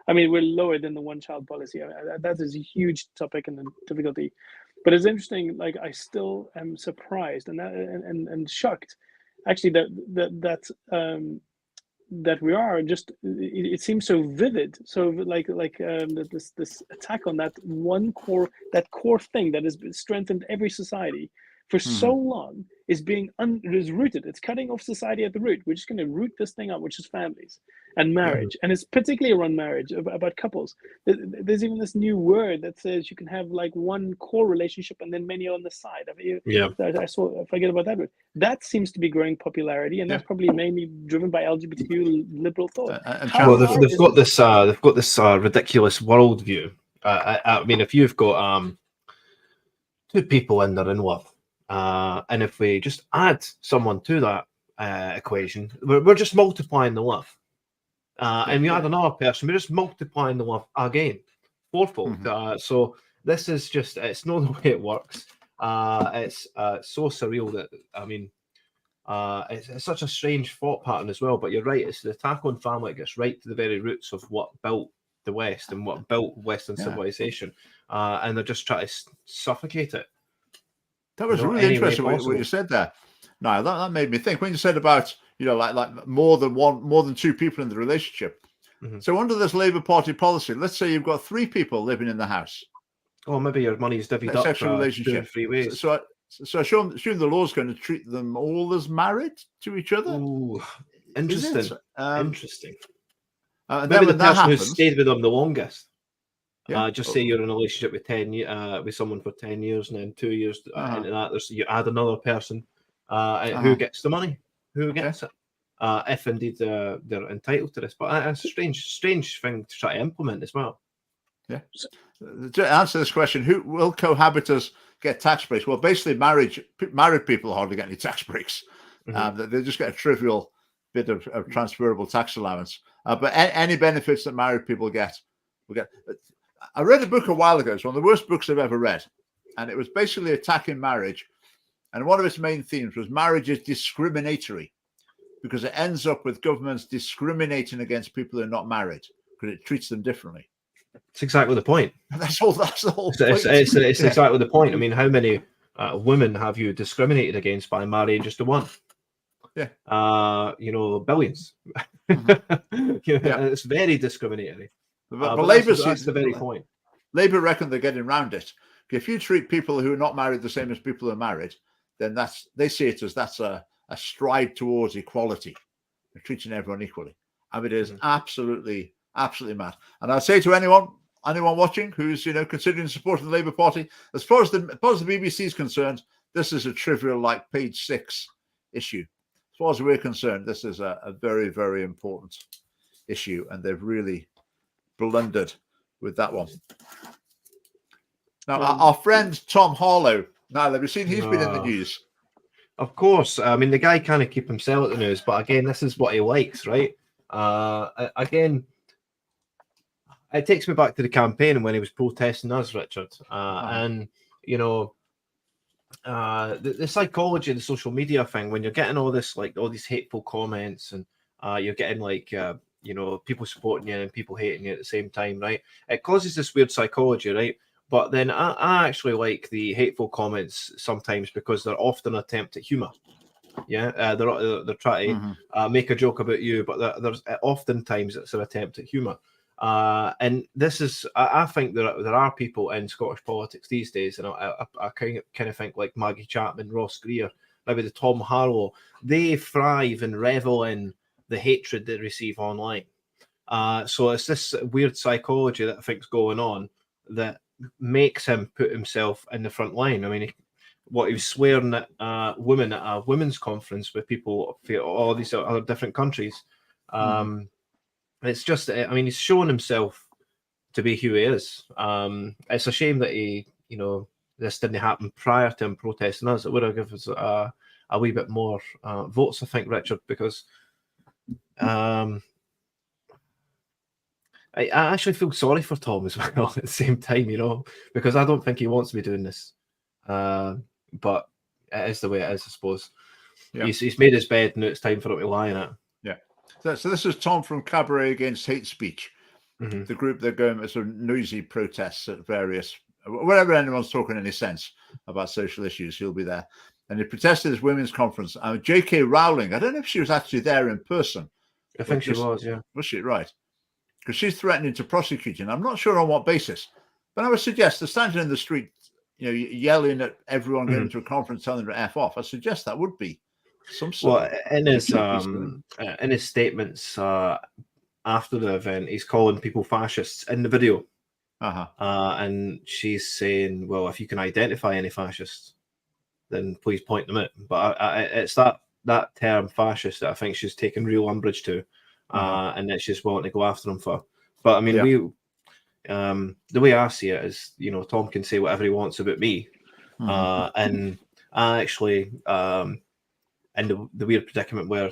I mean, we're lower than the one-child policy. That is a huge topic and difficulty. But it's interesting. Like, I still am surprised and shocked, actually, that we are just. It seems so vivid. So this attack on that one core thing that has strengthened every society for so long is being is rooted. It's cutting off society at the root. We're just going to root this thing up, which is families and marriage, and it's particularly around marriage, about couples. There's even this new word that says you can have like one core relationship and then many on the side. I forget about that word. That seems to be growing popularity, and that's probably mainly driven by LGBTQ liberal thought. They've got this ridiculous worldview. I mean, if you've got 2 people and they're in love. And if we just add someone to that equation, we're just multiplying the love. And we add another person, we're just multiplying the love again, fourfold. So this is just, it's not the way it works. It's so surreal that, I mean, it's such a strange thought pattern as well. But you're right, it's the attack on family that gets right to the very roots of what built the West and what built Western civilization. And they're just trying to suffocate it. That was really interesting what you said there. No, that made me think when you said about, like more than 2 people in the relationship. So under this Labour Party policy, let's say you've got 3 people living in the house. Oh, maybe your money's divvied up sexual relationship 3 ways. So I assume the law's going to treat them all as married to each other. Ooh, interesting. Interesting. And maybe then the person happens, who stayed with them the longest. Yeah. Just say you're in a relationship with with someone for 10 years, and then 2 years into that, you add another person who gets the money, who gets it, if indeed they're entitled to this. But it's a strange thing to try to implement as well. Yeah. To answer this question, who will cohabitors get tax breaks? Well, basically, married people hardly get any tax breaks. They just get a trivial bit of transferable tax allowance. But any benefits that married people get, will get. I read a book a while ago. It's one of the worst books I've ever read. And it was basically attacking marriage. And one of its main themes was marriage is discriminatory because it ends up with governments discriminating against people who are not married because it treats them differently. It's exactly the point. That's the whole point. It's exactly the point. I mean, how many women have you discriminated against by marrying just the one? Yeah. Billions. It's very discriminatory. But Labour that's the very point. Labour reckon they're getting around it. If you treat people who are not married the same as people who are married, then they see it as that's a stride towards equality. They're treating everyone equally. I mean, it is absolutely mad. And I'd say to anyone watching who's considering supporting the Labour Party, as far as the BBC is concerned, this is a trivial, like, page 6 issue. As far as we're concerned, this is a very, very important issue, and they've really blundered with that one. Now, our friend Tom Harlow. Now, have you seen he's been in the news? Of course. I mean, the guy can't keep himself at the news, but again, this is what he likes, right? Again, it takes me back to the campaign when he was protesting us, Richard. And, you know, the psychology of the social media thing, when you're getting all this, like all these hateful comments and you're getting like, you know, people supporting you and people hating you at the same time, right? It causes this weird psychology, right? But then I actually like the hateful comments sometimes because they're often an attempt at humor. Yeah, they're trying to make a joke about you, but there's oftentimes it's an attempt at humor. And this is, I think there are people in Scottish politics these days, and I kind of think like Maggie Chapman, Ross Greer, maybe the Tom Harlow, they thrive and revel in the hatred they receive online. So it's this weird psychology that I think's going on that makes him put himself in the front line. I mean, what he was swearing at women at a women's conference with people from all these other different countries. It's just, I mean, he's shown himself to be who he is. It's a shame that he, you know, this didn't happen prior to him protesting us. It would have given us a wee bit more votes, I think, Richard, because I actually feel sorry for Tom as well at the same time, you know, because I don't think he wants to be doing this. But it is the way it is, I suppose. Yeah. He's made his bed and it's time for him to lie in it. Yeah. So this is Tom from Cabaret Against Hate Speech, the group that go into sort of noisy protests at various, wherever anyone's talking any sense about social issues, he'll be there. And he protested his women's conference. J.K. Rowling, I don't know if she was actually there in person. I think she was, yeah. Was she? Right. Because she's threatening to prosecute you. And I'm not sure on what basis. But I would suggest that standing in the street, you know, yelling at everyone going to a conference telling them to F off, I suggest that would be some sort of... in his statements after the event, he's calling people fascists in the video. And she's saying, well, if you can identify any fascists, then please point them out. But it's that term fascist that I think she's taken real umbrage to. And that she's willing to go after them for. But I mean, the way I see it is, you know, Tom can say whatever he wants about me, and I actually in the weird predicament where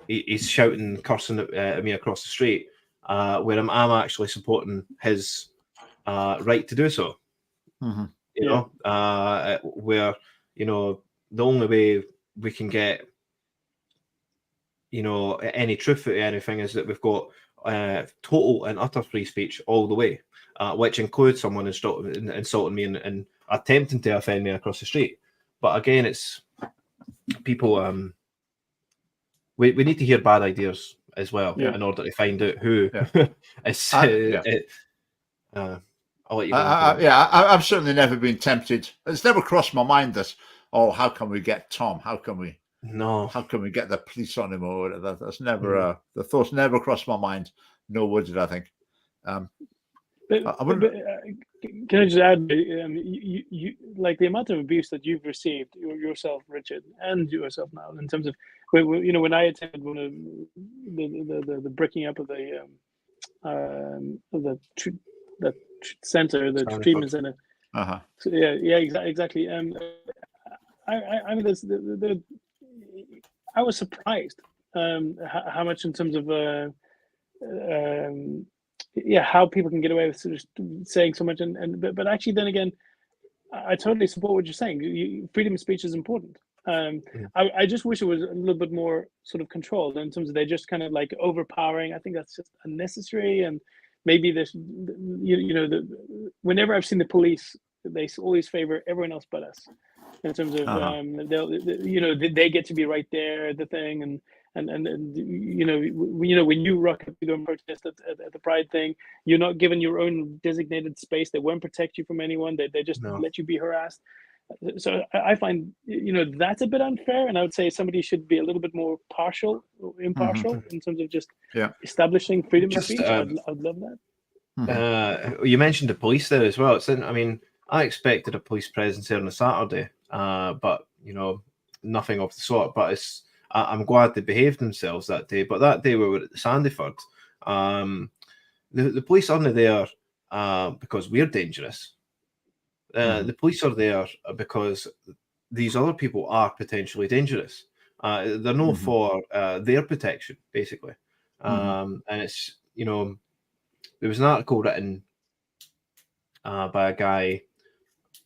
he's shouting, cursing at me across the street, where I'm actually supporting his right to do so. You know, where, you know, the only way we can get, you know, any truth out of anything is that we've got total and utter free speech all the way, which includes someone insulting me and attempting to offend me across the street. But again, it's people. We need to hear bad ideas as well in order to find out who is. I'll let you go. I've certainly never been tempted. It's never crossed my mind that, oh, how can we get Tom? How can we get the police on him? Or whatever? That's never the thoughts never crossed my mind. No, would it? I think. Can I just add, you like the amount of abuse that you've received yourself, Richard, and yourself now, in terms of, you know, when I attended one of the breaking up of the center, the treatment center. So, exactly. I mean, I was surprised how much in terms of how people can get away with sort of saying so much, but actually then again, I totally support what you're saying. Freedom of speech is important. I just wish it was a little bit more sort of controlled in terms of they just kind of like overpowering. I think that's just unnecessary, and maybe this, you know, whenever I've seen the police, they always favor everyone else but us. In terms of they get to be right there, the thing, and you know when you rock up to go and protest at the Pride thing, you're not given your own designated space. They won't protect you from anyone. They just let you be harassed. So I find, you know, that's a bit unfair, and I would say somebody should be a little bit more impartial in terms of just establishing freedom of speech. I'd love that. You mentioned the police there as well. I mean, I expected a police presence there on a Saturday, but you know, nothing of the sort. But I'm glad they behaved themselves that day. But that day we were at the Sandyford. the police aren't there because we're dangerous. Mhm. The police are there because these other people are potentially dangerous. They're not Mhm. for their protection, basically. Mhm. And it's, there was an article written by a guy.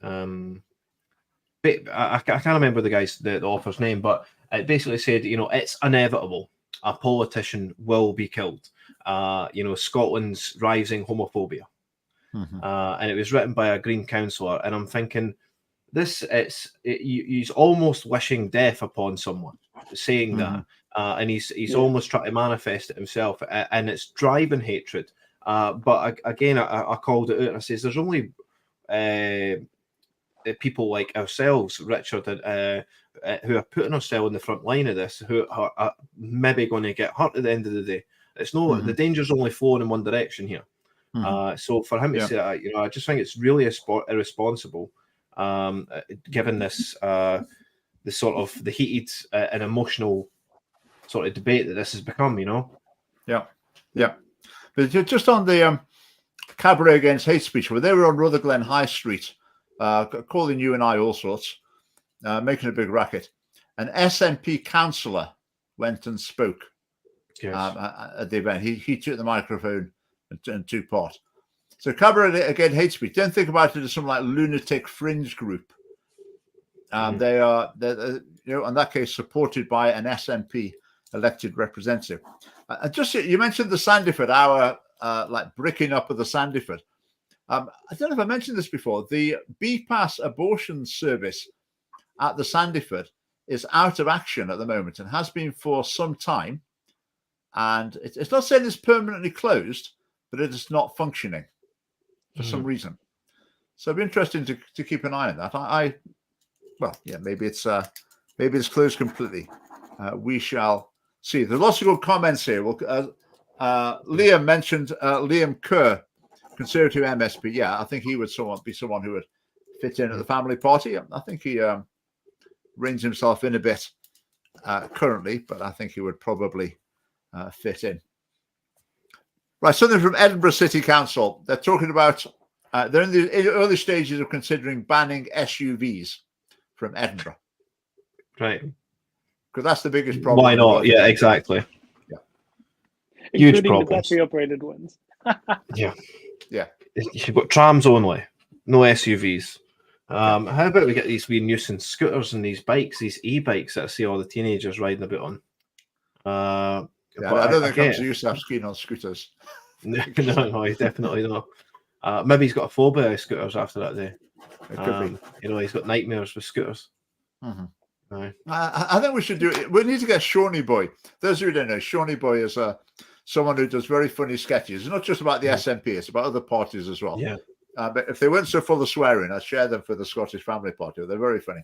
But I can't remember the author's name, but it basically said, it's inevitable. A politician will be killed. Scotland's rising homophobia. Mhm. And it was written by a Green councillor. And I'm thinking, he's almost wishing death upon someone, saying that. Mhm. And he's almost trying to manifest it himself. And it's driving hatred. But again, I called it out and I says, there's only people like ourselves, Richard, who are putting ourselves in the front line of this, who are maybe going to get hurt at the end of the day. It's no, the Mhm. danger's only flowing in one direction here. Mhm. So for him to Yeah. say that, I just think it's really irresponsible, given this the sort of the heated and emotional sort of debate that this has become. Yeah. But just on the cabaret against hate speech, where they were on Rutherglen High Street, calling you and I all sorts, making a big racket. An SNP councillor went and spoke Yes. at the event. He took the microphone and took part. So cabaret against hate speech. Don't think about it as some like lunatic fringe group. They are, in that case, supported by an SNP elected representative. Just you mentioned the Sandyford, our like bricking up of the Sandyford. I don't know if I mentioned this before. The BPAS abortion service at the Sandyford is out of action at the moment and has been for some time. And it's not saying it's permanently closed, but it is not functioning for some reason. So it'd be interesting to keep an eye on that. Maybe it's closed completely. We shall see. There's lots of good comments here. Well, Liam mentioned Liam Kerr, Conservative MSP. Yeah, I think he would be someone who would fit in at the family party. I think he reins himself in a bit currently, but I think he would probably fit in. Right, something from Edinburgh City Council. They're talking about, they're in the early stages of considering banning SUVs from Edinburgh. Right. Because that's the biggest problem. Why not? Yeah, exactly. Yeah. Including the battery-operated ones. Yeah. Yeah. You've got trams only, no SUVs. How about we get these wee nuisance scooters and these bikes, these e-bikes that I see all the teenagers riding about on? I don't think I'm used to have skiing on scooters. No, he's definitely not. Maybe he's got a phobia of scooters after that day. It could be. He's got nightmares with scooters. Mm-hmm. Right. I think we should do it. We need to get Shawnee Boy. Those who don't know, Shawnee Boy is someone who does very funny sketches. It's not just about the SNP, it's about other parties as well. Yeah. But if they weren't so full of swearing, I'd share them for the Scottish Family Party. They're very funny.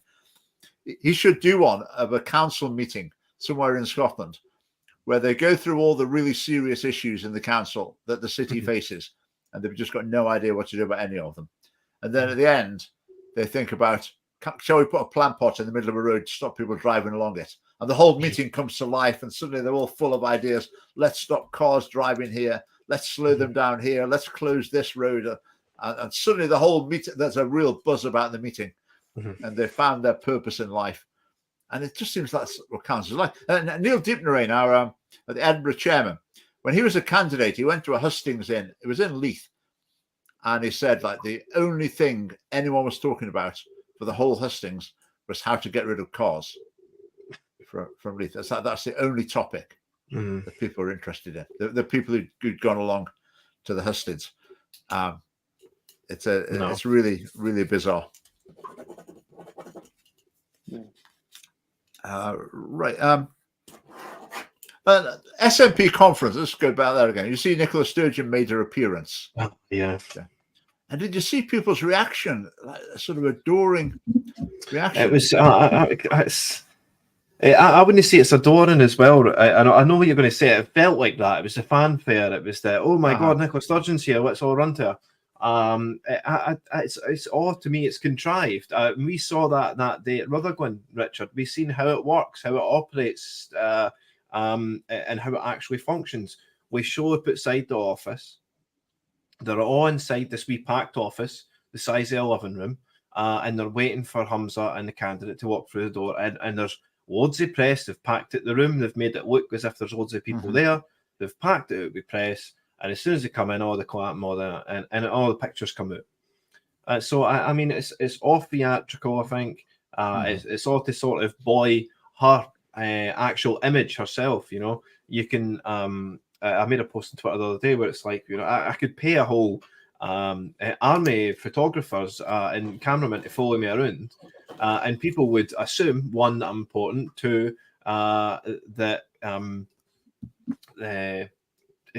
He should do one of a council meeting somewhere in Scotland where they go through all the really serious issues in the council that the city faces, and they've just got no idea what to do about any of them. And then at the end, they think about, shall we put a plant pot in the middle of a road to stop people driving along it? And the whole meeting comes to life, and suddenly they're all full of ideas. Let's stop cars driving here. Let's slow them down here. Let's close this road. And suddenly the whole meeting, there's a real buzz about the meeting, and they found their purpose in life. And it just seems that's what councils like. Neil Deepnarain, our the Edinburgh chairman, when he was a candidate, he went to a hustings it was in Leith, and he said like the only thing anyone was talking about for the whole hustings was how to get rid of cars from Leith. That's the only topic that people are interested in. The people who'd gone along to the hustings. It's really, really bizarre. Right. SNP conference. Let's go back there again. You see, Nicola Sturgeon made her appearance. Yeah. And did you see people's reaction? Like, sort of adoring reaction. It was. I wouldn't say it's adoring as well. I know what you're going to say. It felt like that. It was the fanfare. It was the oh my god, Nicola Sturgeon's here. Let's all run to her. It's all to me. It's contrived. We saw that day at Rutherglen, Richard. We've seen how it works, how it operates, and how it actually functions. We show up outside the office. They're all inside this wee packed office, the size of a living room, and they're waiting for Hamza and the candidate to walk through the door. And there's loads of press. They've packed it the room. They've made it look as if there's loads of people there. They've packed it out with press. And as soon as they come in, all the clap, and all the pictures come out. So I mean, it's all theatrical. I think it's all to sort of buoy her actual image herself. You know, you can. I made a post on Twitter the other day where it's like, you know, I could pay a whole army of photographers and cameramen to follow me around, and people would assume, one, that I'm important, two, that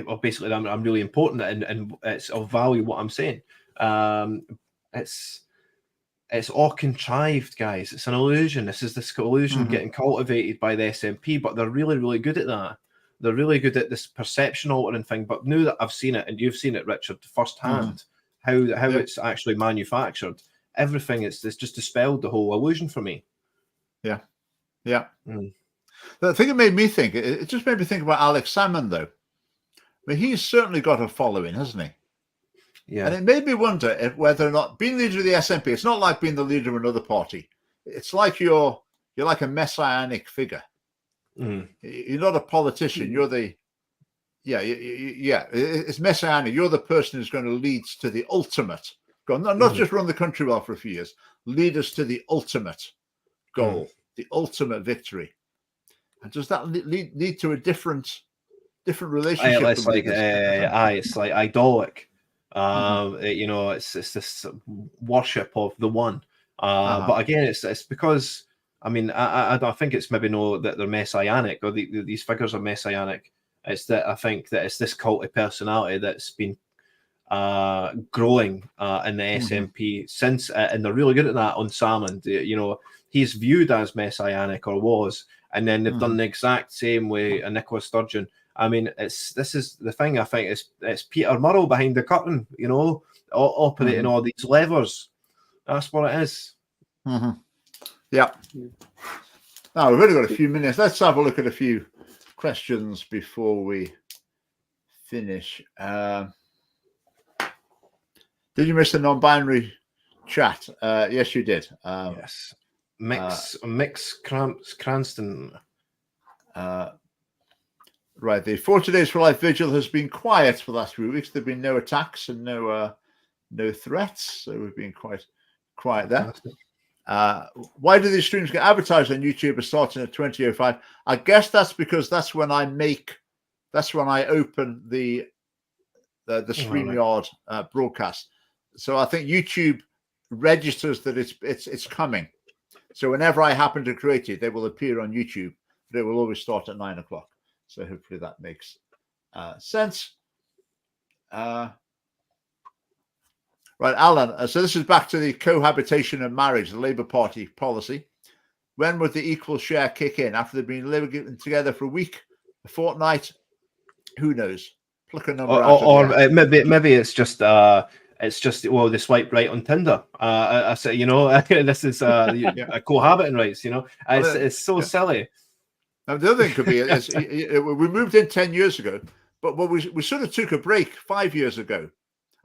well, basically I'm really important and it's of value what I'm saying. It's all contrived, guys. It's an illusion. This illusion getting cultivated by the SNP, but they're really, really good at that. They're really good at this perception altering thing. But now that I've seen it, and you've seen it, Richard, firsthand, how it's actually manufactured, everything it's just dispelled the whole illusion for me. Yeah. The thing it made me think, it just made me think about Alex Salmond, though. I mean, he's certainly got a following, hasn't he? Yeah. And it made me wonder if whether or not being leader of the SNP, it's not like being the leader of another party. It's like you're like a messianic figure. You're not a politician. You're the it's messianic. You're the person who's going to lead to the ultimate goal, not just run the country well for a few years, lead us to the ultimate goal, the ultimate victory. And does that lead to a different relationship? It's like idolic. You know, it's this worship of the one. But again, it's because, I mean, I think it's maybe that they're messianic or these figures are messianic. It's that I think that it's this cult of personality that's been growing in the SNP since, and they're really good at that on Salmond. You know, he's viewed as messianic or was, and then they've done the exact same way in Nicola Sturgeon. I mean, this is the thing. I think it's Peter Murrell behind the curtain, you know, operating all these levers. That's what it is. Yeah. Now we've only got a few minutes. Let's have a look at a few questions before we finish. Did you miss the non-binary chat? Yes, you did. Yes. Mix Cranston. Right, the 40 Days for Life vigil has been quiet for the last few weeks. There have been no attacks and no threats, so we've been quite quiet there. Why do these streams get advertised on YouTube starting at 20:05? I guess that's because that's when I open the StreamYard broadcast. So I think YouTube registers that it's coming. So whenever I happen to create it, they will appear on YouTube, but it will always start at 9 o'clock. So hopefully that makes sense. Right, Alan. So this is back to the cohabitation and marriage, the Labour Party policy. When would the equal share kick in? After they've been living together for a week, a fortnight? Who knows? Pluck a number out. Or maybe it's just well, they swipe right on Tinder. I say, you know, this is a cohabiting rights. You know, it's so silly. Now, the other thing could be is we moved in 10 years ago, but we sort of took a break 5 years ago.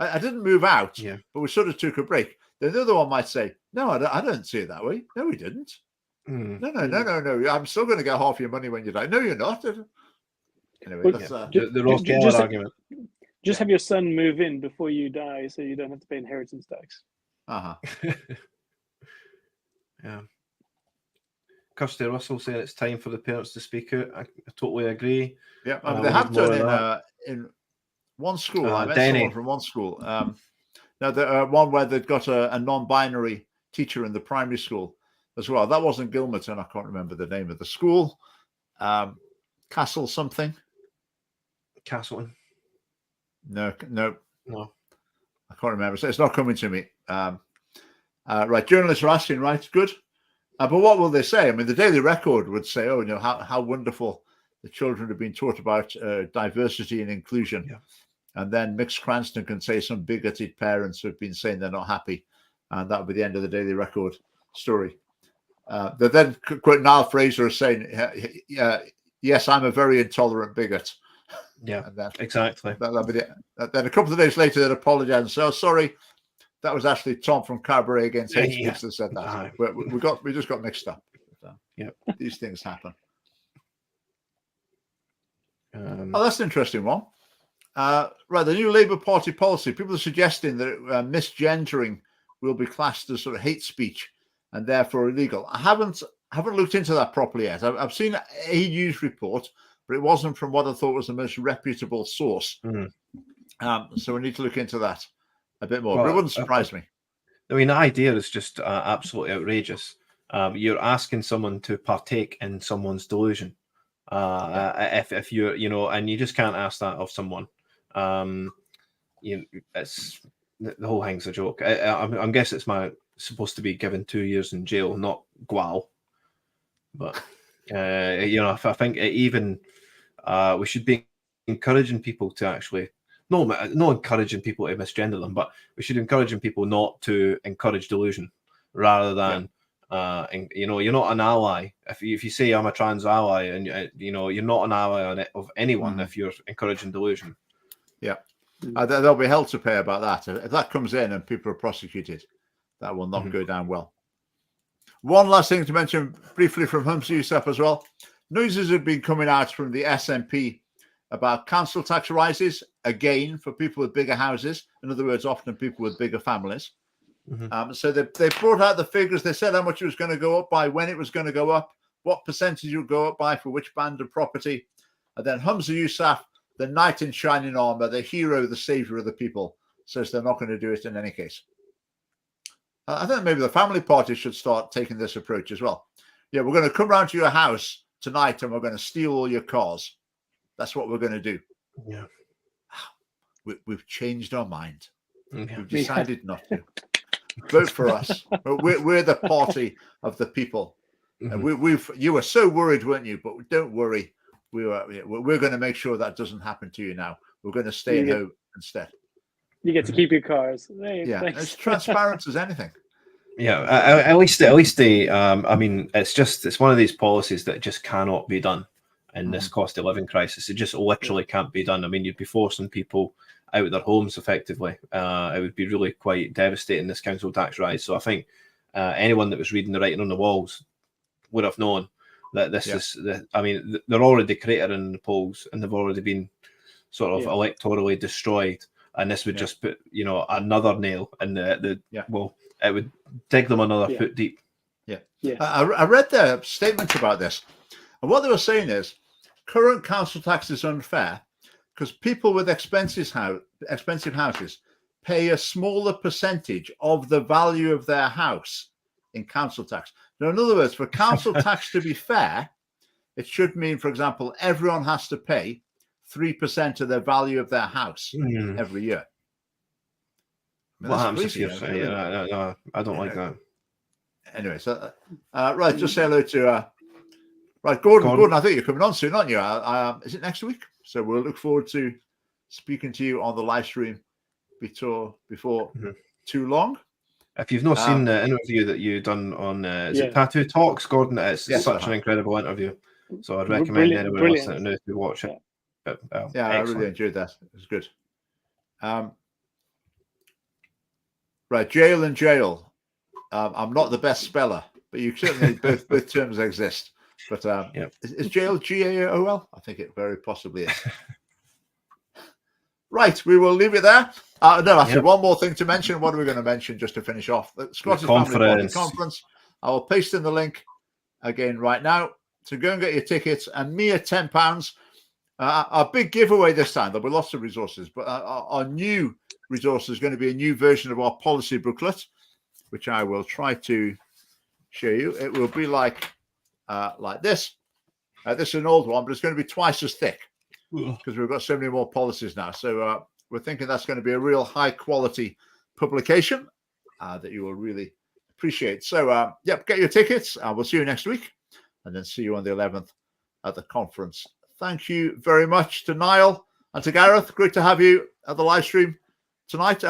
I didn't move out, but we sort of took a break. Then the other one might say, no, I don't see it that way. No, we didn't. No. I'm still going to get half your money when you die. No, you're not. Anyway, that's the Ross Geller argument. Just have your son move in before you die so you don't have to pay inheritance tax. Yeah. Kirsty Russell saying it's time for the parents to speak out. I totally agree. Yeah, I mean, they have done in one school. I met someone from one school. Now, the one where they've got a non-binary teacher in the primary school as well. That wasn't Gilmerton. I can't remember the name of the school. Castle something. Castleton. No. I can't remember. So it's not coming to me. Right, journalists are asking. Right, good. But what will they say? I mean, the Daily Record would say, "Oh, you know how wonderful the children have been taught about diversity and inclusion." Yeah. And then Mix Cranston can say some bigoted parents who have been saying they're not happy, and that would be the end of the Daily Record story. They then quote Niall Fraser as saying, "Yes, I'm a very intolerant bigot." Yeah, and then exactly. that'll be it. Then a couple of days later, they'd apologise and say, "Oh, sorry, that was actually Tom from Cabaret Against Hate Speech that said that. We just got mixed up." Yeah, these things happen. Um, Oh, that's an interesting one. Right, the new Labour Party policy. People are suggesting that misgendering will be classed as sort of hate speech and therefore illegal. I haven't looked into that properly yet. I've seen a news report, but it wasn't from what I thought was the most reputable source. So we need to look into that a bit more. But it wouldn't surprise me. I mean, the idea is just absolutely outrageous. You're asking someone to partake in someone's delusion. If you're, you know, and you just can't ask that of someone. It's the whole thing's a joke. I'm guessing it's supposed to be given 2 years in jail, not gual. But I think even we should be encouraging people to actually not encouraging people to misgender them, but we should encouraging people not to encourage delusion rather than. You're not an ally if you say I'm a trans ally, and you're not an ally of anyone if you're encouraging delusion. Yeah, there'll be hell to pay about that if that comes in and people are prosecuted. That will not go down well. One last thing to mention briefly from Humza Yousaf as well. Noises have been coming out from the SNP about council tax rises again for people with bigger houses. In other words, often people with bigger families. So they brought out the figures. They said how much it was going to go up by, when it was going to go up, what percentage it would go up by for which band of property. And then Humza Yousaf, the knight in shining armor, the hero, the savior of the people, says they're not going to do it in any case. I think maybe the family party should start taking this approach as well. Yeah, we're going to come round to your house tonight and we're going to steal all your cars. That's what we're going to do. Yeah, we've changed our mind. Yeah. We've decided not to. Vote for us. We're the party of the people. And you were so worried, weren't you? But don't worry. We're going to make sure that doesn't happen to you now. We're going to stay at home instead. You get to keep your cars. Hey, yeah, thanks. It's transparent as anything. Yeah, at least they. I mean, it's one of these policies that just cannot be done in this cost of living crisis. It just literally can't be done. I mean, you'd be forcing people out of their homes effectively. It would be really quite devastating, this council tax rise. So I think anyone that was reading the writing on the walls would have known that this is. I mean, they're already created in the polls, and they've already been sort of electorally destroyed. And this would just put, another nail in well, it would dig them another foot deep. I read their statement about this, and what they were saying is current council tax is unfair because people with expensive houses pay a smaller percentage of the value of their house in council tax. Now, in other words, for council tax to be fair, it should mean, for example, everyone has to pay 3% of the value of their house every year. What happens if you're saying, no, I don't like that. Anyway, so right, just say hello to Gordon. I think you're coming on soon, aren't you? Is it next week? So we'll look forward to speaking to you on the live stream before too long. If you've not seen the interview that you've done on is it Tattoo Talks, Gordon, it's such an incredible interview. So I'd recommend anyone listening to watch it. But, I really enjoyed that. It was good. Right, jail and jail. I'm not the best speller, but you certainly both terms exist. But is jail GAOL? I think it very possibly is. Right, we will leave it there. Actually, one more thing to mention. What are we going to mention just to finish off? The Scottish Family Party Conference. I will paste in the link again right now. So go and get your tickets. And mere £10. Our big giveaway this time. There'll be lots of resources, but our new resource is going to be a new version of our policy booklet, which I will try to show you. It will be like this. This is an old one, but it's going to be twice as thick because we've got so many more policies now. So we're thinking that's going to be a real high quality publication that you will really appreciate. So, get your tickets. We'll see you next week and then see you on the 11th at the conference. Thank you very much to Niall and to Gareth. Great to have you at the live stream tonight.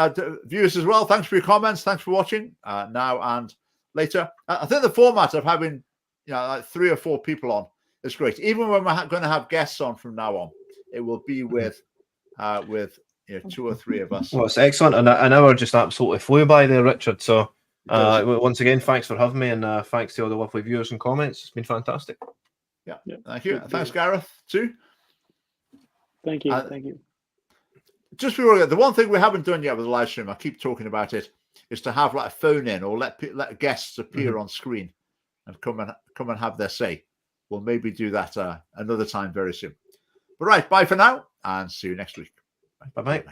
Viewers as well, thanks for your comments. Thanks for watching now and later. I think the format of having like 3 or 4 people on is great. Even when we're going to have guests on from now on, it will be with two or three of us. Well, it's excellent, and an hour just absolutely flew by there, Richard. So once again, thanks for having me, and thanks to all the lovely viewers and comments. It's been fantastic. Yeah, thank you. Thanks, Gareth, too. Thank you. Thank you. Just before we go, the one thing we haven't done yet with the live stream, I keep talking about it, is to have like a phone in or let guests appear on screen and come and have their say. We'll maybe do that another time very soon. But right, bye for now, and see you next week. Bye-bye.